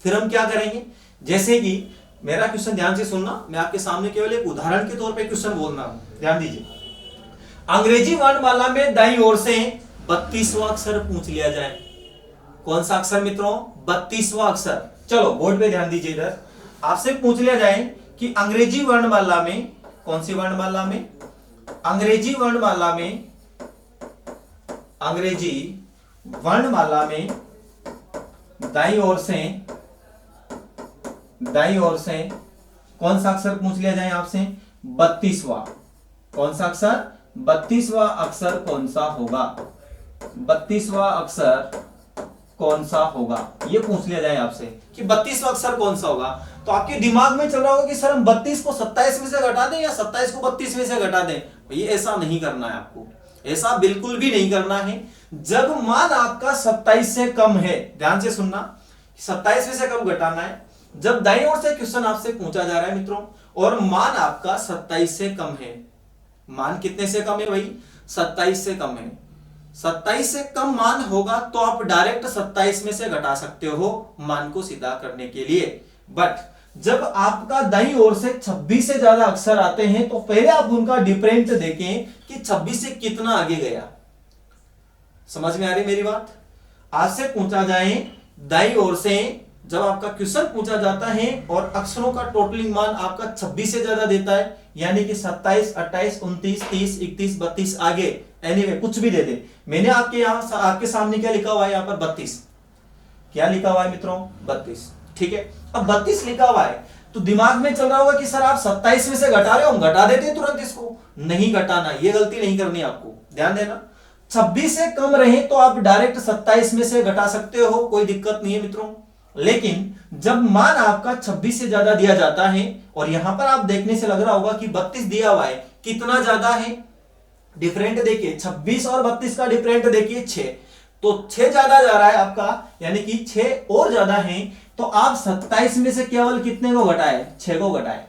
Speaker 1: फिर हम क्या करेंगे। जैसे कि मेरा क्वेश्चन ध्यान से सुनना, मैं आपके सामने केवल एक उदाहरण के तौर पे क्वेश्चन बोल रहा हूं, ध्यान दीजिए। अंग्रेजी वर्णमाला में दाईं ओर से 32वां अक्षर पूछ लिया जाए, कौन सा अक्षर मित्रों, 32वां अक्षर। चलो बोर्ड पे ध्यान दीजिए, इधर आपसे पूछ लिया जाए कि अंग्रेजी वर्णमाला में, कौन सी वर्णमाला में, अंग्रेजी वर्णमाला में दाईं ओर से कौन सा अक्षर पूछ लिया जाए आपसे, 32वां। कौन सा अक्षर, 32वां अक्षर कौन सा होगा, 32वां अक्षर कौन सा होगा, ये पूछ लिया जाए आपसे कि 32वां अक्षर कौन सा होगा। तो आपके दिमाग में चल रहा होगा कि सर हम 32 को 27 में से घटा दें या 27 को 32 में से घटा दें। ये ऐसा नहीं करना है आपको, ऐसा बिल्कुल भी नहीं करना है। जब मान आपका 27 से कम है, ध्यान से सुनना, 27 में से कम घटाना है। जब दाईं ओर से क्वेश्चन आपसे पूछा जा रहा है मित्रों, और मान आपका 27 से कम है, मान कितने से कम है भाई, 27 से कम है, 27 से कम मान होगा तो आप डायरेक्ट 27 में से घटा सकते हो मान को सीधा करने के लिए। बट जब आपका दाईं ओर से 26 से ज्यादा अक्षर आते हैं तो पहले आप उनका डिफरेंट देखें कि 26 से कितना आगे गया। समझ में आ रही मेरी बात। आज से पूछा जाए दाईं ओर से, जब आपका क्वेश्चन पूछा जाता है और अक्षरों का टोटलिंग मान आपका 26 से ज्यादा देता है, यानी कि 27, 28, 29, 30, 31, 32 आगे, एनीवे कुछ भी दे दे। मैंने आपके यहां आपके सामने क्या लिखा हुआ है, यहां पर 32, क्या लिखा हुआ है मित्रों, 32। ठीक है, अब 32 लिखा हुआ है तो दिमाग में चल रहा होगा कि सर आप 27 में से घटा रहे हो, हम घटा देते हैं तुरंत इसको। नहीं घटाना, ये गलती नहीं करनी आपको, ध्यान देना। 26 से कम रहे तो आप डायरेक्ट 27 में से घटा सकते हो, कोई दिक्कत नहीं है मित्रों। लेकिन जब मान आपका 26 से ज्यादा दिया जाता है, और यहां पर आप देखने से लग रहा होगा कि 32 दिया हुआ है, कितना ज्यादा है, डिफरेंट देखिए, 26 और 32 का डिफरेंट देखिए 6, तो 6 ज्यादा जा रहा है आपका, यानी कि 6 और ज्यादा है। तो आप 27 में से केवल कितने को घटाए, 6 को घटाए।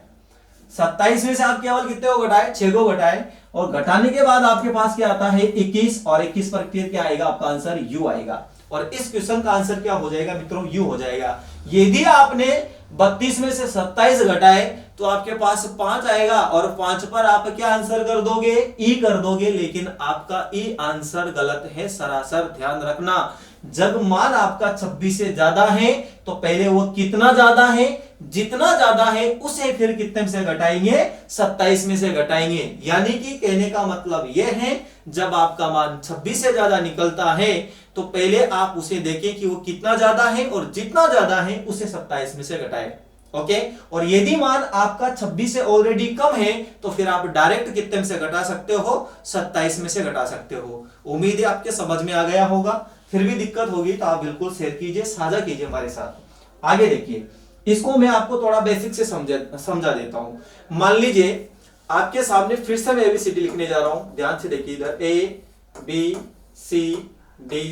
Speaker 1: 27 में से आप केवल कितने को घटाए, 6 को घटाए, और घटाने के बाद आपके पास क्या आता है 21, और 21 पर फिर क्या आएगा आपका आंसर, यू आएगा। और इस क्वेश्चन का आंसर क्या हो जाएगा मित्रों, यू हो जाएगा। यदि आपने 32 में से 27 घटाए तो आपके पास 5 आएगा और 5 पर आप क्या आंसर कर दोगे, ई कर दोगे, लेकिन आपका ई आंसर गलत है सरासर। ध्यान रखना, जब मान आपका 26 से ज्यादा है तो पहले वो कितना ज्यादा है, जितना ज्यादा है उसे फिर कितने से घटाएंगे, 27 में से घटाएंगे। यानी कि कहने का मतलब यह है जब आपका मान 26 से ज्यादा निकलता है तो पहले आप उसे देखें कि वो कितना ज्यादा है और जितना ज्यादा है उसे 27 में से घटाएं। ओके, और यदि मान आपका 26 से ऑलरेडी कम है तो फिर आप डायरेक्ट कितने से घटा सकते हो, 27 में से घटा सकते हो। उम्मीद है आपके समझ में आ गया होगा। फिर भी दिक्कत होगी तो आप बिल्कुल शेयर कीजिए, साझा कीजिए हमारे साथ। आगे देखिए, इसको मैं आपको थोड़ा बेसिक से समझा देता हूं। मान लीजिए आपके सामने फिर से मैं एबीसीडी लिखने जा रहा हूं, ध्यान से देखिए इधर, A B C D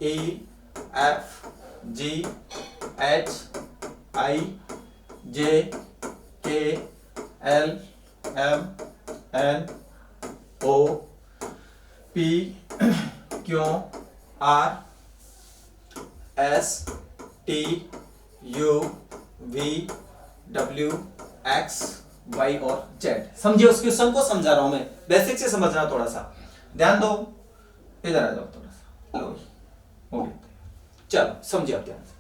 Speaker 1: E F G H I J K L M N O P Q R S T U V W X Y और जेड। समझिए, उस क्वेश्चन को समझा रहा हूं मैं, बेसिक से समझना, थोड़ा सा ध्यान दो, इधर आ जाओ थोड़ा सा। लो हो गया, चलो समझिए आप ध्यान से।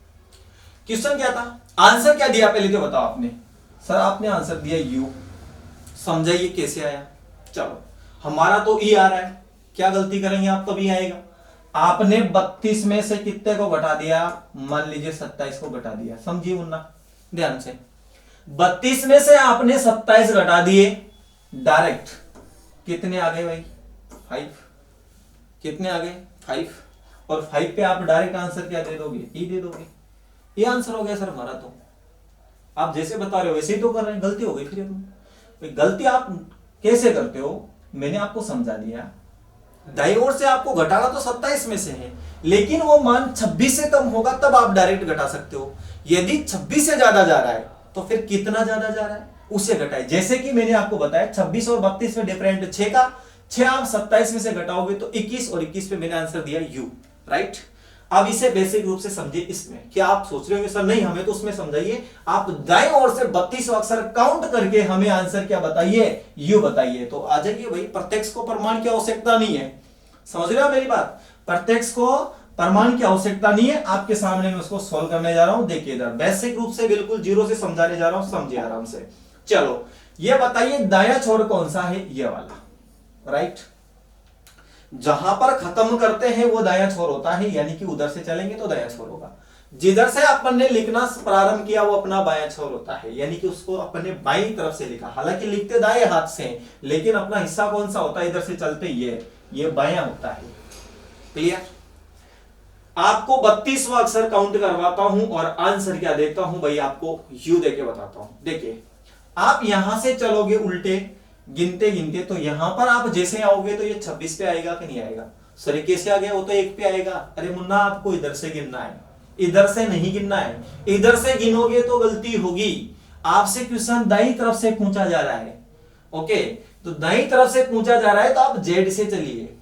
Speaker 1: क्वेश्चन क्या था, आंसर क्या दिया पहले तो बताओ आपने। सर आपने आंसर दिया यू, समझाइए कैसे आया। चलो हमारा तो ई आ रहा है, क्या गलती करेंगे आप, तभी आएगा। आपने 32 में से कितने को घटा दिया, मान लीजिए 27 को घटा दिया। समझिए मुन्ना ध्यान से, 32 में से आपने 27 घटा दिए, डायरेक्ट कितने आ गए भाई, 5। कितने आ गए, 5। और 5 पे आप डायरेक्ट आंसर क्या दे दोगे, ई दे दोगे। ये आंसर हो गया सर हमारा। तो आप जैसे बता रहे हो वैसे ही तो कर रहे हैं, गलती हो गई फिर। गलती आप कैसे करते हो, मैंने आपको समझा दिया। दाईं ओर से आपको घटाना तो 27 में से है, लेकिन वो मान 26 से कम होगा तब आप डायरेक्ट घटा सकते हो। यदि 26 से ज्यादा जा रहा है तो फिर कितना ज्यादा जा रहा है उसे घटाए। जैसे कि मैंने आपको बताया 26 और 32 में डिफरेंट 6 का, 6 आप 27 में से घटाओगे तो 21, और 21 पे मैंने आंसर दिया यू, राइट। अब इसे बेसिक रूप से समझिए। इसमें क्या आप सोच रहे होंगे सर नहीं हमें तो उसमें समझाइए, आप दाएं ओर से 32 अक्षर काउंट करके हमें आंसर क्या बताइए, यू बताइए। तो आ जाइए भाई, प्रत्यक्ष को प्रमाण की आवश्यकता नहीं है, समझ रहे हो मेरी बात। प्रत्यक्ष को प्रमाण की आवश्यकता नहीं है, आपके सामने मैं उसको सॉल्व करने जा रहा हूं। देखिए इधर बेसिक रूप से बिल्कुल जीरो से समझाने जा रहा हूं, समझिए आराम से। चलो ये बताइए दायां छोर कौन सा है, ये वाला, राइट। जहां पर खत्म करते हैं वो दायां छोर होता है, यानी कि उधर से चलेंगे तो दायां छोर होगा। जिधर से अपन ने लिखना प्रारंभ किया वो अपना बायां छोर होता है, यानी कि उसको अपन ने बाईं तरफ से लिखा। हालांकि लिखते दाएं हाथ से, लेकिन अपना हिस्सा कौन सा होता है, इधर से चलते ये बायां होता है। क्लियर। आपको 32वां अक्षर काउंट करवाता हूं और आंसर क्या देता हूं भाई, आपको यू देके बताता हूं। देखिए आप यहां से चलोगे उल्टे गिनते गिनते, तो यहां पर आप जैसे आओगे तो ये 26 पे आएगा कि नहीं आएगा। सर कैसे आ गया, वो तो 1 पे आएगा। अरे मुन्ना आपको इधर से गिनना है, इधर से नहीं गिनना है। इधर से गिनोगे तो गलती होगी, आपसे क्वेश्चन दाईं तरफ से पूछा जा रहा है। ओके, तो दाईं तरफ से पूछा जा रहा है तो आप जेड से चलिए।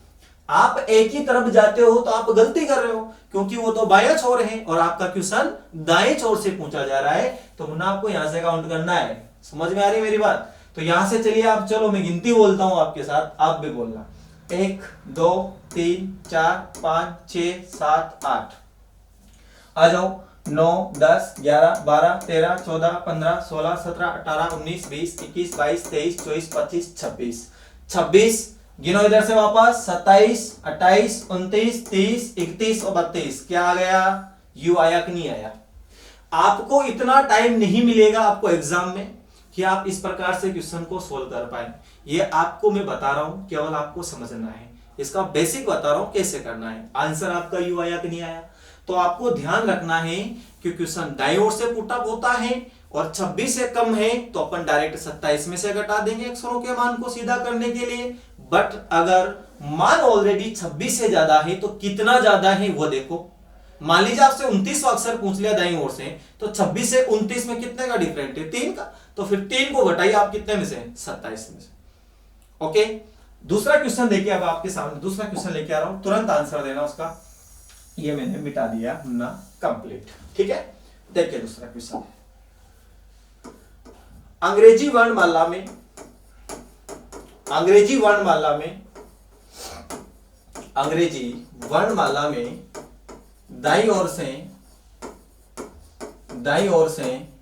Speaker 1: आप एक ही तरफ जाते हो तो आप गलती कर रहे हो, क्योंकि वो तो बायां छोर है और आपका क्वेश्चन दाएं छोर से पूछा जा रहा है। तो मुन्ना आपको यहां से काउंट करना है, समझ में आ रही है मेरी बात। तो यहां से चलिए आप, चलो मैं गिनती बोलता हूं आपके साथ, आप भी बोलना। 1 2 3 4 5 6 7 8। आ जाओ 9 10 11 12 13 14 15 16 17 18 19 20 21 22 23 24 25 26। 26 गिनो इधर से वापस, 27 28 29 30 31 और 32। क्या आ गया, यू आया कि नहीं आया। आपको इतना टाइम नहीं मिलेगा आपको एग्जाम में कि आप इस प्रकार से क्वेश्चन को सोल्व कर पाए। ये आपको मैं बता रहा हूं, केवल आपको समझना है, इसका बेसिक बता रहा हूं कैसे करना है। आंसर आपका यू आया कि नहीं आया। तो आपको ध्यान रखना है कि क्वेश्चन दाईं ओर से पुट अप होता है और 26 से कम है तो अपन डायरेक्ट 27 में से घटा देंगे अक्षरों के मान को सीधा करने के लिए। बट अगर मान ऑलरेडी 26 से ज्यादा है तो कितना ज्यादा है वो देखो। मान लीजिए आपसे 29वां अक्षर पूछ लिया दाईं ओर से, तो 26 से 29 में कितने का डिफरेंट है, 3 का। तो फिर 3 को घटाइए आप कितने में से, 27 में से। ओके, दूसरा क्वेश्चन देखिए, अब आपके सामने दूसरा क्वेश्चन लेके आ रहा हूं, तुरंत आंसर देना उसका। ये मैंने मिटा दिया ना कंप्लीट। ठीक है, देखिए दूसरा क्वेश्चन। अंग्रेजी वर्णमाला में अंग्रेजी वर्णमाला में अंग्रेजी वर्णमाला में दाईं ओर से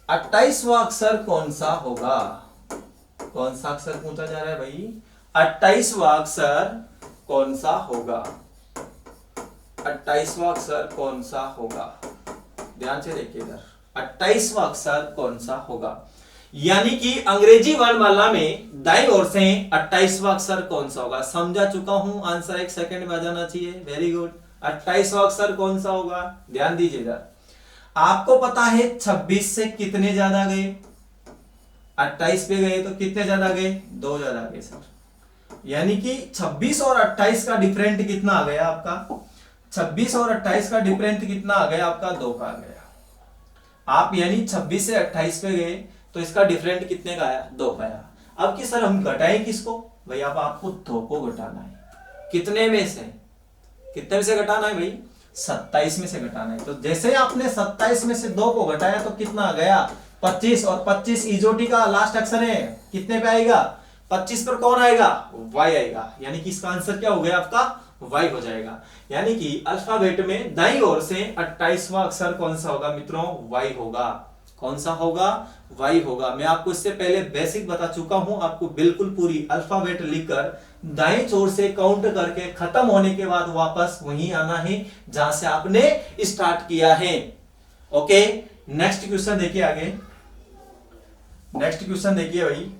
Speaker 1: 28वां अक्षर कौन सा होगा? कौन सा अक्षर पूछा जा रहा है भाई? 28वां अक्षर कौन सा होगा? 28वां अक्षर कौन सा होगा? ध्यान से देखिए इधर, 28वां अक्षर कौन सा होगा? यानी कि अंग्रेजी वर्णमाला में दाईं ओर से 28वां अक्षर कौन सा होगा? समझा चुका हूं, आंसर 1 सेकंड में आ जाना चाहिए। Very good. 28वां अक्षर कौन सा होगा? ध्यान दीजिए इधर, आपको पता है 26 से कितने ज्यादा गए? 28 पे गए तो कितने ज्यादा गए? 2 ज्यादा गए सर। यानी कि 26 और 28 का डिफरेंट कितना आ गया आपका? 26 और 28 का डिफरेंट कितना आ गया आपका? 2 का आ गया। आप यानी 26 से 28 पे गए तो इसका डिफरेंट कितने का आया? 2 का आया। अब कि सर हम घटाएं किसको? भाई अब आपको 2 को घटाना है। कितने में से? कितने में से घटाना है भाई? 27 में से घटाना है। तो जैसे आपने 27 में से 2 को घटाया तो कितना आ गया? 25। और 25 इजोटी का लास्ट अक्षर है, कितने पे आएगा? 25 पर कौन आएगा? वाई आएगा। यानी कि इसका आंसर क्या हो गया आपका? वाई हो जाएगा। यानी कि अल्फाबेट में दाईं ओर से 28वां अक्षर कौन सा होगा मित्रों? वाई होगा। कौन सा होगा? वाई होगा। मैं आपको इससे पहले बेसिक बता चुका हूं, आपको बिल्कुल पूरी अल्फाबेट लिखकर दाईं ओर से काउंट करके खत्म होने के बाद वापस वहीं आना है जहां से आपने स्टार्ट किया है। ओके, नेक्स्ट क्वेश्चन देखिए आगे। नेक्स्ट क्वेश्चन देखिए भाई,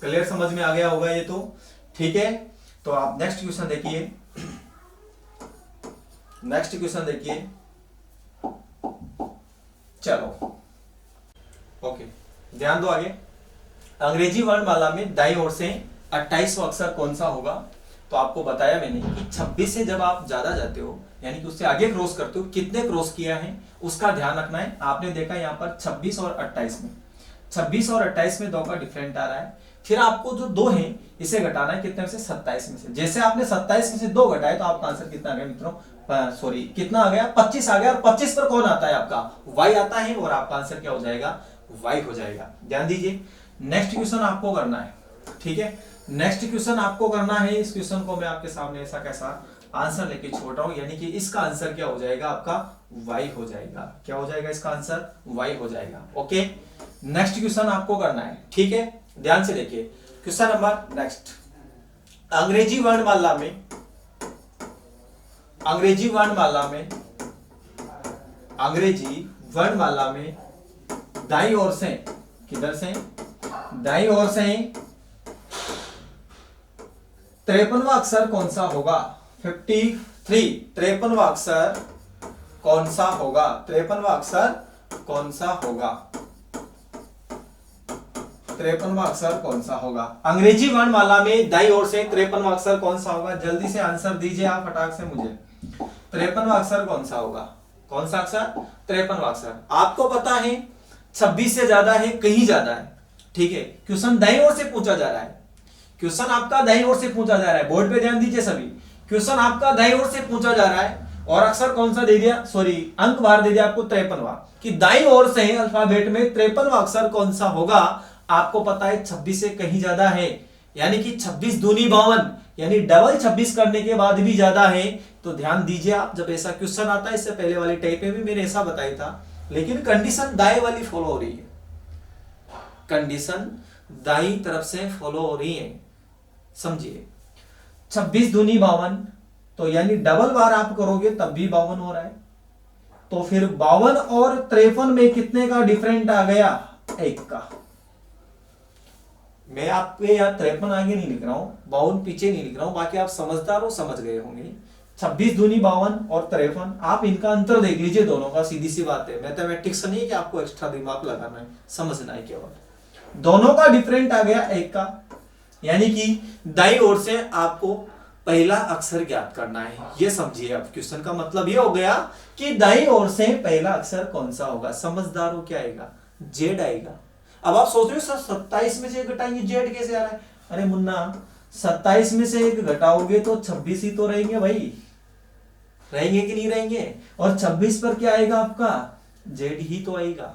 Speaker 1: क्लियर समझ में आ गया होगा ये तो। ठीक है, तो आप नेक्स्ट क्वेश्चन देखिए। नेक्स्ट क्वेश्चन देखिए, चलो ओके, ध्यान दो आगे। अंग्रेजी वर्णमाला में दाईं ओर से 28वां अक्षर कौन सा होगा? तो आपको बताया मैंने कि 26 से जब आप ज्यादा जाते हो यानी कि उससे आगे क्रॉस करते हो, कितने क्रॉस किया है उसका ध्यान रखना है। आपने देखा यहाँ पर 26 और 28 में 26 और 28 में 2 का डिफरेंट आ रहा है। फिर आपको जो 2 है इसे घटाना है कितने में से? 27 में से। जैसे आपने 27 में से 2 घटाए तो आपका आंसर कितना आ गया मित्रों? सॉरी, कितना आ गया? 25 आ गया। और 25 पर कौन आता है आपका? वाई आता है। और आपका आंसर क्या हो जाएगा? वाई हो जाएगा। ध्यान दीजिए, नेक्स्ट क्वेश्चन आपको करना है। ठीक है, नेक्स्ट क्वेश्चन आपको करना है। इस क्वेश्चन को मैं आपके सामने ऐसा कैसा आंसर लेके छोड़ रहा हूं, यानी कि इसका आंसर क्या हो जाएगा आपका? वाई हो जाएगा। क्या हो जाएगा इसका आंसर? वाई हो जाएगा। ओके, नेक्स्ट क्वेश्चन आपको करना है। ठीक है, ध्यान से देखिए क्वेश्चन नंबर नेक्स्ट। अंग्रेजी वर्णमाला में अंग्रेजी वर्णमाला में दाईं ओर से, किधर से? दाईं ओर से 53वां अक्षर कौन सा होगा? 53, 53वां अक्षर कौन सा होगा? 53वां अक्षर कौन सा होगा? 53वां अक्षर कौन सा होगा? अंग्रेजी वर्णमाला में दाईं ओर से 53वां अक्षर कौन सा होगा? जल्दी से आंसर दीजिए आप फटाक से मुझे। 53वां अक्षर कौन सा होगा? कौन सा अक्षर? 53वां अक्षर। आपको पता है 26 से ज्यादा है, कहीं ज्यादा है। ठीक है, क्वेश्चन दाईं ओर से पूछा जा रहा है। क्वेश्चन आपका दाईं ओर से पूछा जा रहा है। बोर्ड पे ध्यान दीजिए सभी, क्वेश्चन आपका दाईं ओर से पूछा जा रहा है और अक्षर कौन सा दे दिया? सॉरी, अंक बार दे दिया आपको 53वां, कि दाईं ओर से अल्फाबेट में 53वां अक्षर कौन सा होगा? आपको पता है 26 से कहीं ज्यादा है, यानी कि 26 दूनी 52, यानी डबल 26 करने के बाद भी ज्यादा है। तो ध्यान दीजिए आप, जब ऐसा क्वेश्चन आता है, इससे पहले वाली टाइप में भी मैंने ऐसा बताया था, लेकिन कंडीशन दाएं वाली फॉलो हो रही है। कंडीशन दाईं तरफ से फॉलो हो रही है, समझिए। 26 दूनी 52, तो यानी डबल बार आप करोगे तब भी 52 हो रहा है। तो फिर 52 और 53 में कितने का डिफरेंट आ गया? 1 का। मैं आपके यहाँ 53 आगे नहीं लिख रहा हूं, 52 पीछे नहीं लिख रहा हूं, बाकी आप समझदार हो, समझ गए होंगे। 26 दूनी 52 और 53, आप इनका अंतर देख लीजिए दोनों का। सीधी सी बात है, मैथमेटिक्स नहीं है कि आपको एक्स्ट्रा दिमाग लगाना है, समझना है केवल। दोनों का डिफरेंट आ गया 1 का, यानी कि दाईं ओर से आपको पहला अक्षर ज्ञात करना है। ये समझिए, अब क्वेश्चन का मतलब ये हो गया कि दाईं ओर से पहला अक्षर कौन सा होगा। समझदार हो, क्या आएगा? जेड आएगा। अब आप सोच रहे हो सर 27 में से घटाएंगे, जेड कैसे आ रहा है? अरे मुन्ना, 27 में से 1 घटाओगे तो 26 ही तो रहेंगे भाई। रहेंगे कि नहीं रहेंगे? और 26 पर क्या आएगा आपका? जेड ही तो आएगा।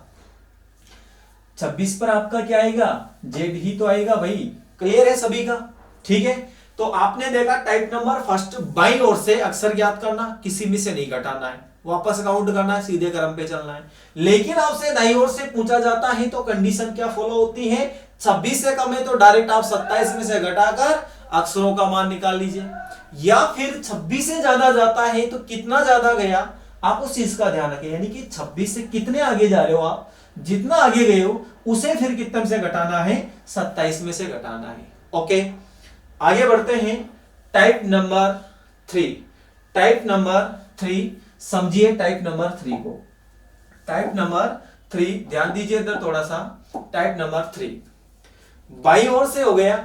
Speaker 1: 26 पर आपका क्या आएगा? जेड ही तो आएगा भाई। क्लियर है सभी का? ठीक है, तो आपने देखा टाइप नंबर फर्स्ट, बाईं ओर से अक्षर ज्ञात करना, किसी में से नहीं घटाना है, वापस काउंट करना है, सीधे क्रम पे चलना है। लेकिन आपसे दाईं ओर से पूछा जाता है तो कंडीशन क्या फॉलो होती है? 26 से कम है तो डायरेक्ट आप 27 में से घटाकर अक्षरों का मान निकाल लीजिए, या फिर 26 से ज्यादा जाता है तो कितना ज्यादा गया आप उस चीज का ध्यान रखें, यानी कि 26 से कितने आगे जा रहे हो आप, जितना आगे गए हो उसे फिर कितने से घटाना है? 27 में से घटाना है। ओके, आगे बढ़ते हैं। टाइप नंबर 3, टाइप नंबर 3 समझिए टाइप नंबर 3 को। टाइप नंबर 3 ध्यान दीजिए इधर थोड़ा सा। टाइप नंबर 3 बाईं ओर से हो गया,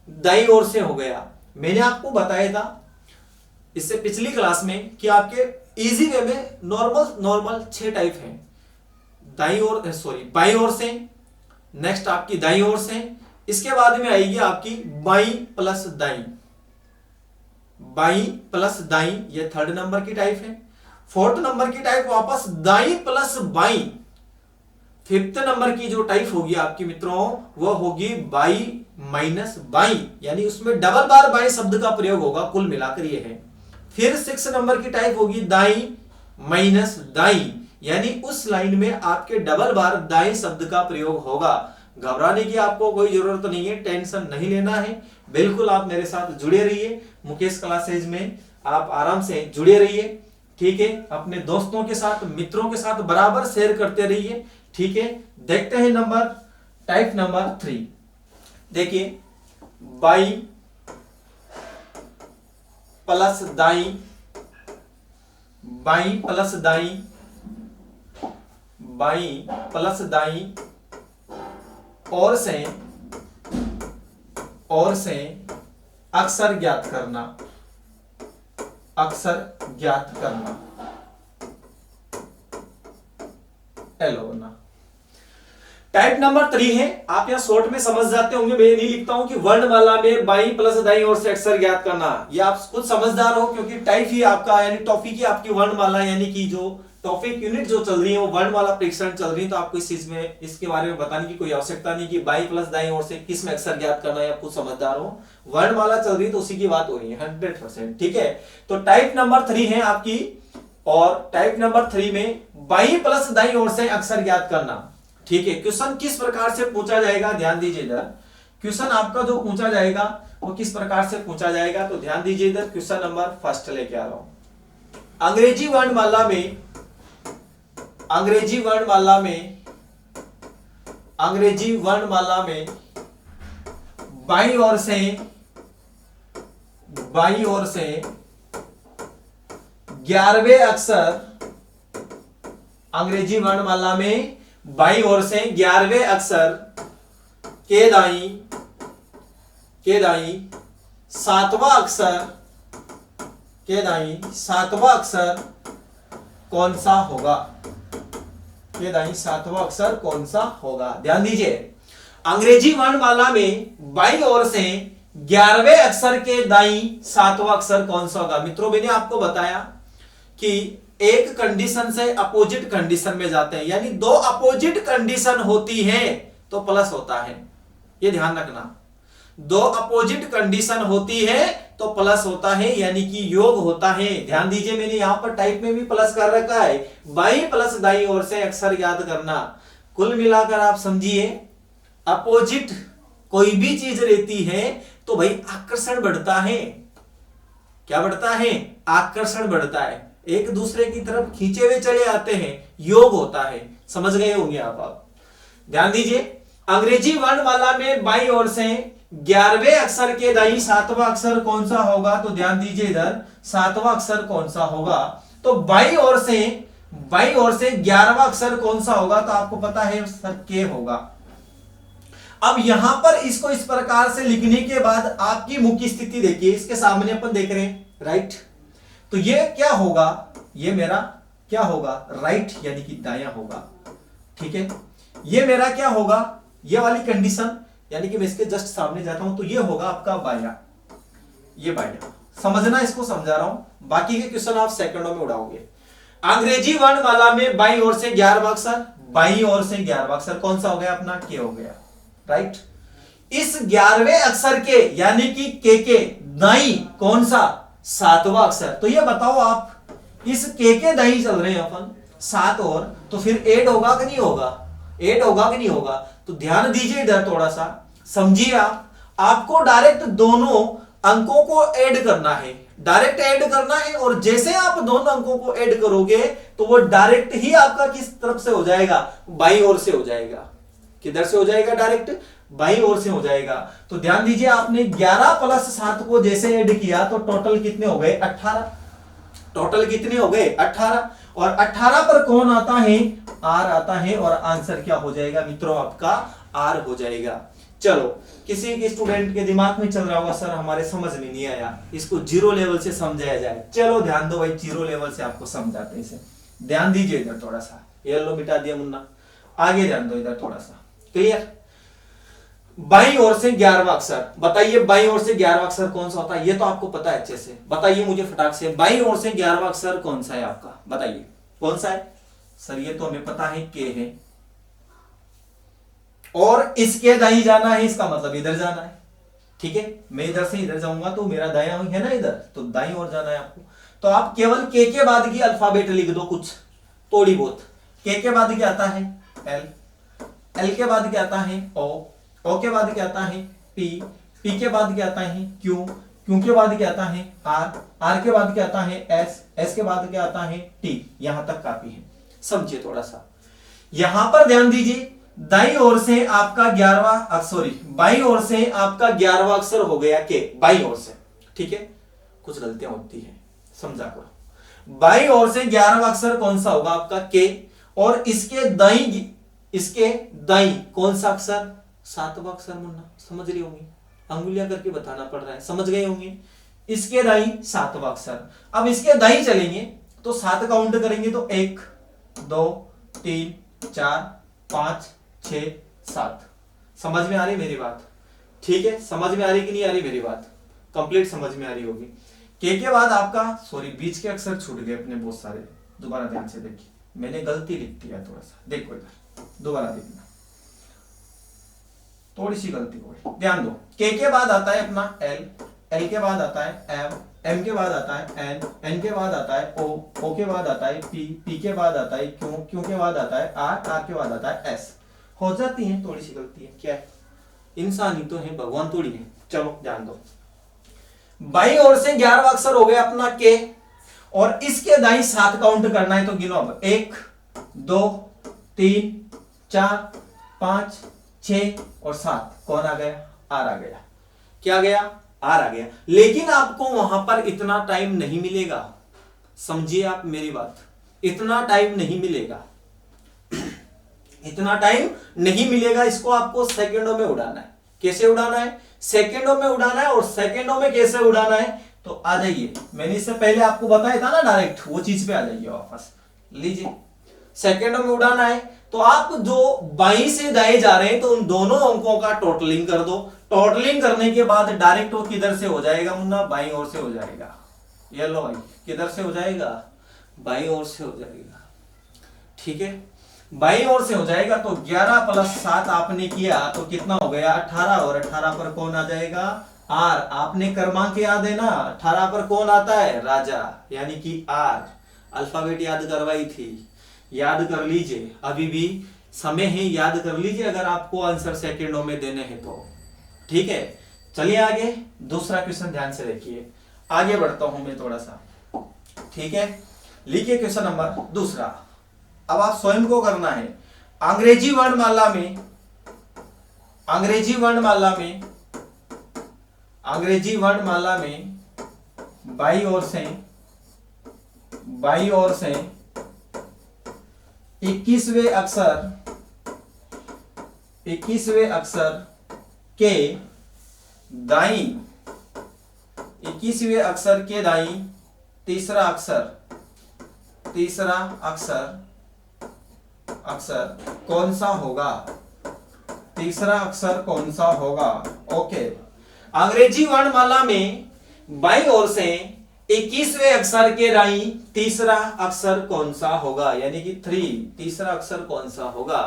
Speaker 1: दाईं ओर से हो गया। मैंने आपको बताया था इससे पिछली क्लास में कि आपके इजी वे में नॉर्मल 6 टाइप हैं। दाईं ओर बाईं ओर से, नेक्स्ट आपकी दाईं ओर से, इसके बाद में आएगी आपकी बाईं प्लस दाईं, बाईं प्लस दाईं, ये थर्ड नंबर की टाइप है। फोर्थ नंबर की टाइप वापस दाईं प्लस बाईं। फिफ्थ नंबर की जो टाइप होगी आपकी मित्रों वह होगी बाई माइनस बाई, यानी उसमें डबल बार बाई शब्द का प्रयोग होगा, कुल मिलाकर ये है। फिर 6 नंबर की टाइप होगी दाई माइनस दाई, यानी उस लाइन में आपके डबल बार दाई शब्द का प्रयोग होगा। घबराने की आपको कोई जरूरत नहीं है, टेंशन नहीं लेना है, बिल्कुल आप मेरे साथ जुड़े रहिए। मुकेश क्लासेज में आप आराम से जुड़े रहिए, ठीक है। अपने दोस्तों के साथ, मित्रों के साथ बराबर शेयर करते रहिए, ठीक है। देखते हैं नंबर टाइप नंबर 3। देखिए, बाई प्लस दाई, बाई प्लस दाई, बाई प्लस दाई, और से अक्षर ज्ञात करना, अक्षर ज्ञात करना, एलोना। टाइप नंबर 3 है। आप यहां शॉर्ट में समझ जाते होंगे, मैं नहीं लिखता हूं कि वर्णमाला में बाईं प्लस दाईं ओर से अक्षर ज्ञात करना, ये आप खुद समझदार हो, क्योंकि टाइप ही आपका यानी टॉपिक ही आपकी वर्णमाला, यानी कि जो टॉपिक यूनिट जो चल रही है वो वर्णमाला परीक्षण चल रही है, तो आपको इस चीज में इसके बारे में बताने की कोई आवश्यकता नहीं कि बाईं प्लस दाईं ओर से किस में अक्षर ज्ञात करना है, आप खुद समझदार हो। वर्णमाला चल रही है तो उसी की बात हो रही है 100%, ठीक है। तो टाइप नंबर 3 है आपकी, और टाइप नंबर 3 में बाईं प्लस दाईं ओर से अक्षर ज्ञात करना, ठीक है। क्वेश्चन किस प्रकार से पूछा जाएगा, ध्यान दीजिए इधर। क्वेश्चन आपका जो पूछा जाएगा वो किस प्रकार से पूछा जाएगा, तो ध्यान दीजिए इधर। क्वेश्चन नंबर फर्स्ट लेके आ रहा हूं। अंग्रेजी वर्णमाला में, अंग्रेजी वर्णमाला में, अंग्रेजी वर्णमाला में बाईं ओर से, बाईं ओर से 11वें अक्षर, अंग्रेजी वर्णमाला में बाईं ओर से 11वें अक्षर के दाई, के दाई 7वां अक्षर, के दाई 7वां अक्षर कौन सा होगा, के दाई 7वां अक्षर कौन सा होगा। ध्यान दीजिए, अंग्रेजी वर्णमाला में बाईं ओर से 11वें अक्षर के दाई 7वां अक्षर कौन सा होगा। मित्रों, मैंने आपको बताया कि एक कंडीशन से अपोजिट कंडीशन में जाते हैं, यानी दो अपोजिट कंडीशन होती है तो प्लस होता है, ये ध्यान रखना। दो अपोजिट कंडीशन होती है तो प्लस होता है, यानी कि योग होता है। ध्यान दीजिए, मैंने यहां पर टाइप में भी प्लस कर रखा है, बाईं प्लस दाईं ओर से अक्षर याद करना। कुल मिलाकर आप समझिए, अपोजिट कोई भी चीज रहती है तो भाई आकर्षण बढ़ता है। क्या बढ़ता है? आकर्षण बढ़ता है, एक दूसरे की तरफ खींचे हुए चले आते हैं, योग होता है। समझ गए होंगे आप। ध्यान दीजिए, अंग्रेजी वर्णमाला में बाईं ओर से 11वें अक्षर के दाई 7वां अक्षर कौन सा होगा, तो ध्यान दीजिए इधर 7वां अक्षर कौन सा होगा। तो बाईं ओर से, बाईं ओर से 11वां अक्षर कौन सा होगा, तो आपको पता है सर के होगा। अब यहां पर इसको इस प्रकार से लिखने के बाद आपकी मुख्य स्थिति देखिए, इसके सामने अपन देख रहे हैं राइट, तो ये क्या होगा, ये मेरा क्या होगा, राइट यानी कि दायां होगा, ठीक है। ये मेरा क्या होगा, ये वाली कंडीशन, यानी कि मैं इसके जस्ट सामने जाता हूं तो ये होगा आपका बायां, ये बायां। समझना, इसको समझा रहा हूं, बाकी के क्वेश्चन आप सेकंडों में उड़ाओगे। अंग्रेजी वर्णमाला में बाईं ओर से 11वां अक्षर, बाईं ओर से 11वां अक्षर कौन सा हो गया अपना? के हो गया, राइट। इस 11वें अक्षर के यानी कि के दाई कौन सा? 7वां अक्षर। तो ये बताओ आप, इस के दाई चल रहे हैं अपन 7 और, तो फिर 8 होगा कि नहीं होगा? 8 होगा कि नहीं होगा? तो ध्यान दीजिए इधर, थोड़ा सा समझिए आप। आपको डायरेक्ट दोनों अंकों को ऐड करना है, डायरेक्ट ऐड करना है, और जैसे आप दोनों अंकों को ऐड करोगे तो वो डायरेक्ट ही आपका किस तरफ से हो जाएगा? बाईं ओर से हो जाएगा। किधर से हो जाएगा? डायरेक्ट बाईं ओर से हो जाएगा। तो ध्यान दीजिए, आपने 11 प्लस 7 को जैसे ऐड किया तो टोटल कितने हो गए? 18। टोटल कितने हो गए? 18। और 18 पर कौन आता है? आर आता है, और आंसर क्या हो जाएगा मित्रों? आपका आर हो जाएगा। चलो, किसी के स्टूडेंट के दिमाग में चल रहा होगा सर हमारे समझ में नहीं आया, इसको जीरो लेवल से समझाया जाए। चलो ध्यान दो भाई, जीरो लेवल से आपको समझाते हैं इसे। ध्यान दीजिए इधर थोड़ा सा, ये लो मिटा दिया मुन्ना, आगे ध्यान दो इधर थोड़ा सा। क्लियर? बाईं ओर से 11वां अक्षर, बताइए बाईं ओर से 11वां अक्षर कौन सा होता है? ये तो आपको पता है अच्छे से, बताइए मुझे फटाक से, बाईं ओर से 11वां अक्षर कौन सा है आपका? बताइए कौन सा है? सर ये तो हमें पता है के है, और इसके दाई जाना है, इसका मतलब इधर जाना है। ठीक है, मैं इधर से इधर जाऊंगा तो मेरा दाया है ना इधर, तो दाई ओर जाना है आपको। तो आप केवल के बाद की अल्फाबेट लिख दो कुछ, थोड़ी बहुत। के बाद क्या आता है? एल, एल के बाद क्या आता है? ओ के बाद क्या आता है? पी के बाद क्या आता है? क्यू के बाद क्या आता है? आर के बाद क्या आता है? एस के बाद क्या आता है? टी। यहां तक काफी है, समझिए थोड़ा सा। यहां पर ध्यान दीजिए, दाई ओर से आपका 11वां, सॉरी बाईं ओर से आपका 11वां अक्षर हो गया के, बाईं ओर से। ठीक है, कुछ गलतियां होती है, समझा करो। बाईं ओर से 11वां अक्षर कौन सा होगा आपका? के, और इसके दाई कौन सा अक्षर? 7वां अक्षर। मुन्ना समझ रही होंगी, अंगुलियां करके बताना पड़ रहा है, समझ गए होंगे। इसके दाई 7वां अक्षर। अब इसके दाई चलेंगे तो 7 काउंट करेंगे तो 1 2 3 4 5 6 7। समझ में आ रही मेरी बात? ठीक है, समझ में आ रही कि नहीं आ रही मेरी बात? कंप्लीट समझ में आ रही होगी। के बाद आपका, सॉरी बीच के अक्षर छूट गए अपने बहुत सारे, दोबारा ध्यान से देखिए, मैंने गलती लिख दिया थोड़ा सा, देखो इधर दोबारा देखना, थोड़ी सी गलती हो गई, ध्यान दो। के बाद आता है अपना एल के बाद आता है एम के बाद आता है एन के बाद आता है ओ के बाद आता है पी के बाद आता है क्यू के बाद आता है आर के बाद आता है एस। हो जाती है थोड़ी सी गलती है, क्या है, इंसान ही तो है, भगवान थोड़ी है। चलो ध्यान दो, बाईं ओर से 11वां अक्षर हो गया अपना के, और इसके दाई 7 काउंट करना है तो गिनो अब, 1 2 3 4 5 6 और 7। कौन आ गया? आर आ गया। क्या आ गया? आर आ गया। लेकिन आपको वहां पर इतना टाइम नहीं मिलेगा, समझिए आप मेरी बात, इतना टाइम नहीं मिलेगा, इतना टाइम नहीं मिलेगा। इसको आपको सेकंडों में उड़ाना है। कैसे उड़ाना है? सेकंडों में उड़ाना है। और सेकंडों में कैसे उड़ाना है? तो आ जाइए, मैंने इससे पहले आपको बताया था ना, डायरेक्ट वो चीज पे आ जाइए वापस, लीजिए। सेकंडों में उड़ाना है तो आप जो बाईं से दाएं जा रहे हैं तो उन दोनों अंकों का टोटलिंग कर दो। टोटलिंग करने के बाद डायरेक्ट वो किधर से हो जाएगा मुन्ना? बाईं ओर से हो जाएगा। ये लो भाई, किधर से हो जाएगा? बाईं ओर से हो जाएगा। ठीक है, बाईं ओर से हो जाएगा। तो 11 प्लस 7 आपने किया तो कितना हो गया? 18। और 18 पर कौन आ जाएगा? आर। आपने क्रमांक याद है ना, 18 पर कौन आता है? राजा, यानी कि आर। अल्फाबेट याद करवाई थी, याद कर लीजिए, अभी भी समय है, याद कर लीजिए अगर आपको आंसर सेकंडों में देने हैं तो। ठीक है, चलिए आगे दूसरा क्वेश्चन ध्यान से देखिए, आगे बढ़ता हूं मैं थोड़ा सा। ठीक है, लिखिए क्वेश्चन नंबर दूसरा। अब आप स्वयं को करना है। अंग्रेजी वर्णमाला में, अंग्रेजी वर्णमाला में, अंग्रेजी वर्णमाला में बाईं ओर से 21वें अक्षर के दाईं, 21वें अक्षर के दाईं तीसरा अक्षर कौन सा होगा? तीसरा अक्षर कौन सा होगा? ओके, अंग्रेजी वर्णमाला में बाईं ओर से 21वें अक्षर के दाई तीसरा अक्षर कौन सा होगा, यानी कि 3 तीसरा अक्षर कौन सा होगा।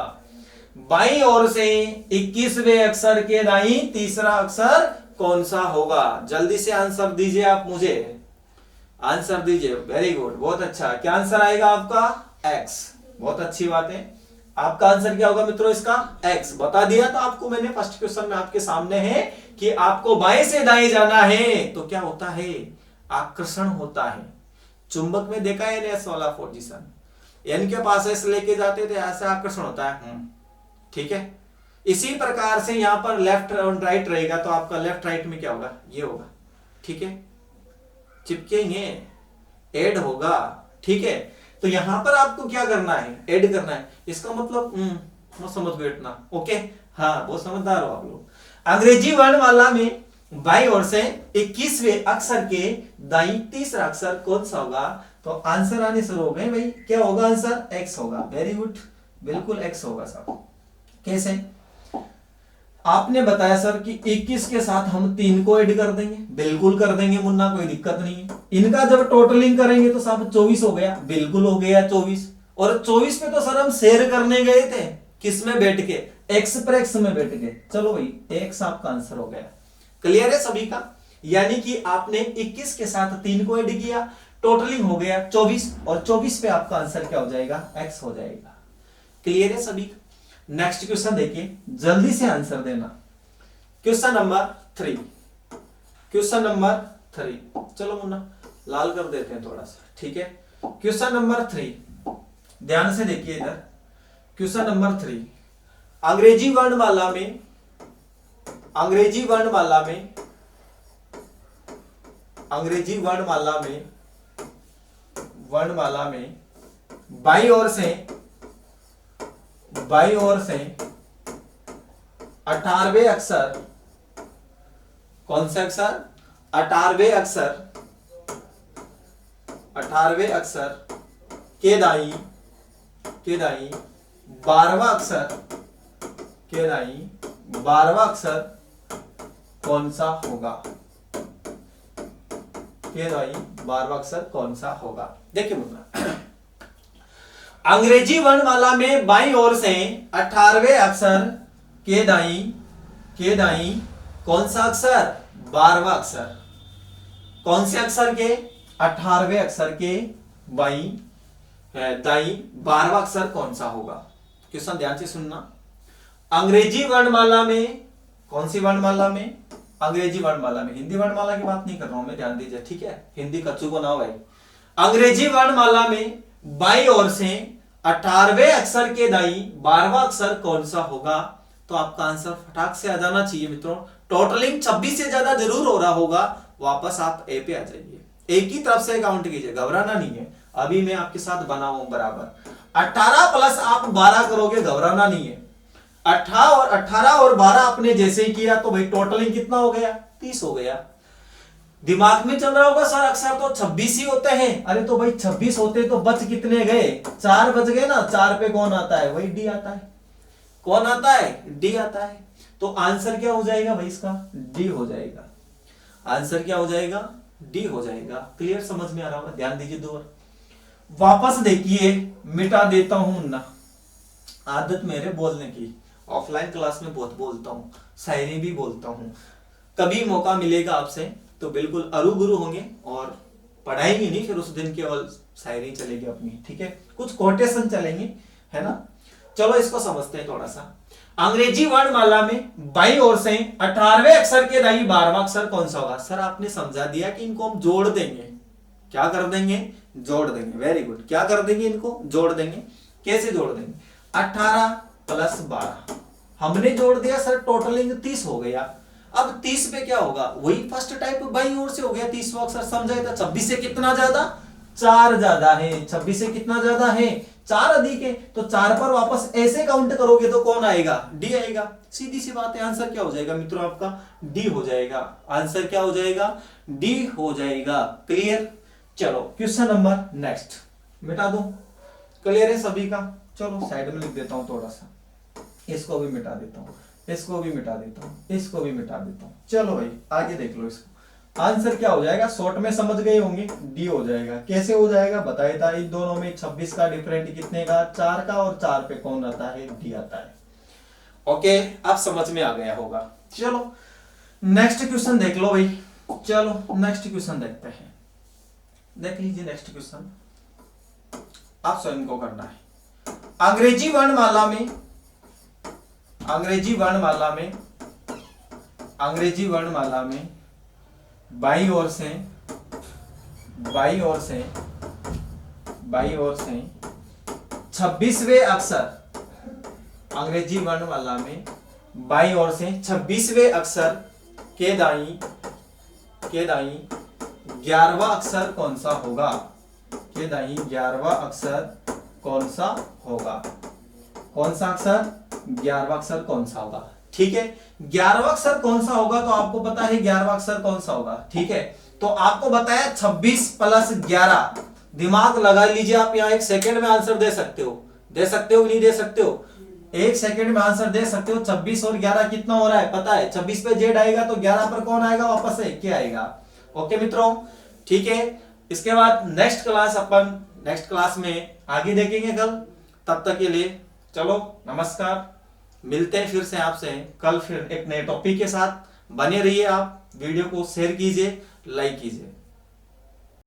Speaker 1: बाईं ओर से 21वें अक्षर के दाई तीसरा अक्षर कौन सा होगा। जल्दी से आंसर दीजिए आप, मुझे आंसर दीजिए। वेरी गुड, बहुत अच्छा। क्या आंसर आएगा आपका? एक्स। बहुत अच्छी बात है। आपका आंसर क्या होगा मित्रों? इसका एक्स। बता दिया तो आपको मैंने फर्स्ट क्वेश्चन में आपके सामने है कि आपको बाएं से दाएं जाना है तो क्या होता है? आकर्षण होता है। चुंबक में देखा है एस वाला पोजीशन, एन के पास एस लेके जाते थे, ऐसा आकर्षण होता है। ठीक है, इसी प्रकार से यहां पर लेफ्ट और राइट रहेगा तो आपका लेफ्ट राइट में क्या होगा? ये होगा। ठीक है, चिपकेंगे, ऐड होगा। ठीक है, तो यहां पर आपको क्या करना है? ऐड करना है। इसका मतलब समझ बैठना। ओके, हाँ, बहुत समझदार हो आप लोग। अंग्रेजी वर्णमाला में बाईं ओर से 21वें अक्षर के दाईं तीसरा अक्षर कौन सा होगा? तो आंसर आने शुरू हो गए भाई। क्या होगा आंसर? एक्स होगा। वेरी गुड, बिल्कुल एक्स होगा साहब। कैसे? आपने बताया सर कि 21 के साथ हम 3 को ऐड कर देंगे। बिल्कुल कर देंगे मुन्ना, कोई दिक्कत नहीं है। इनका जब टोटलिंग करेंगे तो साहब 24 हो गया। बिल्कुल हो गया 24। और 24 पे तो सर हम शेयर करने गए थे, किस में बैठ के? एक्स पर एक्स में बैठ के। चलो भाई, एक्स आपका आंसर हो गया। क्लियर है सभी का? यानी कि आपने 21 के साथ 3 को ऐड किया, टोटलिंग हो गया 24, और 24 पे आपका आंसर क्या हो जाएगा? एक्स हो जाएगा। क्लियर है सभी का? नेक्स्ट क्वेश्चन देखिए, जल्दी से आंसर देना। Question number 3। क्वेश्चन नंबर 3, चलो मुन्ना लाल कर देते हैं थोड़ा सा। ठीक है, क्वेश्चन नंबर 3, ध्यान से देखिए इधर। क्वेश्चन नंबर 3, अंग्रेजी वर्णमाला में अंग्रेजी वर्णमाला में अंग्रेजी वर्णमाला में वर्णमाला में बाईं ओर से 18वें अक्षर कौन से अक्षर? 18वें अक्षर के दाई 12वां अक्षर कौन सा होगा? के दाई 12वां अक्षर कौन सा होगा? देखिए मुन्ना, अंग्रेजी वर्णमाला में बाईं ओर से 18वें अक्षर के दाई कौन सा अक्षर? 12वां अक्षर। कौन से अक्षर के? 18वें अक्षर के दाई 12वां अक्षर कौन सा होगा? क्वेश्चन ध्यान से सुनना। अंग्रेजी वर्णमाला में, कौन सी वर्णमाला में? अंग्रेजी वर्णमाला में। हिंदी वर्णमाला की बात नहीं कर रहा हूं मैं, ध्यान दीजिए। ठीक है, हिंदी कच्चू को ना भाई। अंग्रेजी वर्णमाला में बाईं ओर से 18वें अक्षर के दाई 12वां अक्षर कौन सा होगा? तो आपका आंसर फटाक से आ जाना चाहिए मित्रों। टोटलिंग 26 से ज्यादा जरूर हो रहा होगा। वापस आप ए पे आ जाइए। एक ही तरफ से काउंट कीजिए, घबराना नहीं है। अभी मैं आपके साथ बना हूं बराबर। 18 प्लस आप 12 करोगे, घबराना नहीं है। 18 और 12 आपने जैसे ही किया तो भाई टोटलिंग कितना हो गया? 30 हो गया। दिमाग में चल रहा होगा सर अक्षर तो 26 ही होते हैं। अरे तो भाई 26 होते तो बच कितने गए? 4 बच गए ना। 4 पे कौन आता है? वही डी आता है। कौन आता है? डी आता है। तो आंसर क्या हो जाएगा भाई? इसका डी हो जाएगा। आंसर क्या हो जाएगा? डी हो जाएगा। क्लियर, समझ में आ रहा होगा? ध्यान दीजिए दो बार। वापस देखिए, मिटा देता हूं ना। आदत मेरे बोलने की, ऑफलाइन क्लास में बहुत बोलता हूं, शायरी भी बोलता हूं। कभी मौका मिलेगा आपसे तो बिल्कुल अरू गुरु होंगे और पढ़ाएंगे नहीं, फिर उस दिन केवल शायरी चलेगी अपनी। ठीक है, कुछ कोटेशन चलेंगे, है ना। चलो इसको समझते हैं थोड़ा सा। अंग्रेजी वर्णमाला में बाईं ओर से 18वें अक्षर के दाई 12वां अक्षर कौन सा होगा? सर आपने समझा दिया कि इनको हम जोड़ देंगे। क्या कर देंगे? जोड़ देंगे। Very good. क्या कर देंगे? इनको जोड़ देंगे। कैसे जोड़ देंगे? 18 प्लस 12 हमने जोड़ दिया सर, टोटलिंग 30 हो गया। अब 30 पे क्या होगा? वही फर्स्ट टाइप बाईं ओर से हो गया 30वां अक्षर। समझाया था 26 से कितना ज्यादा? 4 ज्यादा है। 26 से कितना ज्यादा है? 4 अधिक है। तो 4 पर वापस ऐसे काउंट करोगे तो कौन आएगा? डी आएगा। सीधी सी बात है। आंसर क्या हो जाएगा मित्रों? आपका डी हो जाएगा। आंसर क्या हो जाएगा? डी हो जाएगा। क्लियर? चलो क्वेश्चन नंबर नेक्स्ट मिटा दूं। क्लियर है सभी का? चलो साइड में लिख देता हूं थोड़ा सा। इसको भी मिटा देता हूं, इसको भी मिटा देता हूं, इसको भी मिटा देता हूं। चलो भाई आगे देख लो इसको। आंसर क्या हो जाएगा, शॉर्ट में समझ गए होंगे, डी हो जाएगा। कैसे हो जाएगा बताया था, इन दोनों में 26 का डिफरेंट कितने का, 4 का, और 4 पे कौन आता है, डी आता है। ओके, अब समझ में आ गया होगा। चलो नेक्स्ट क्वेश्चन देख लो भाई। चलो नेक्स्ट क्वेश्चन देखते हैं। देख लीजिए नेक्स्ट क्वेश्चन, आप स्वयं को करना है। अंग्रेजी वर्णमाला में, अंग्रेजी वर्णमाला में, अंग्रेजी वर्णमाला में बाईं ओर से, बाईं ओर से, बाईं ओर से 26वें अक्षर, अंग्रेजी वर्णमाला में बाईं ओर से 26वें अक्षर के दाईं, के दाईं 11वां अक्षर कौन सा होगा, के दाईं 11वां अक्षर कौन सा होगा, कौन सा अक्षर, 11वां अक्षर कौन सा होगा। ठीक है, 11वां अक्षर कौन सा होगा, तो आपको पता है 11वां अक्षर कौन सा होगा। ठीक है, तो आपको बताया 26 प्लस 11, दिमाग लगा लीजिए आप, यहां 1 सेकेंड में आंसर दे सकते हो, दे सकते हो कि नहीं दे सकते हो, 1 सेकेंड में आंसर दे सकते हो। 26 और 11 कितना हो रहा है पता है, 26 पे जेड आएगा तो 11 पर कौन आएगा, वापस से क्या आएगा। ओके मित्रों, ठीक है, इसके बाद नेक्स्ट क्लास अपन नेक्स्ट क्लास में आगे देखेंगे कल। तब तक के लिए चलो नमस्कार, मिलते हैं फिर से आपसे कल, फिर एक नए टॉपिक के साथ। बने रहिए आप, वीडियो को शेयर कीजिए, लाइक कीजिए।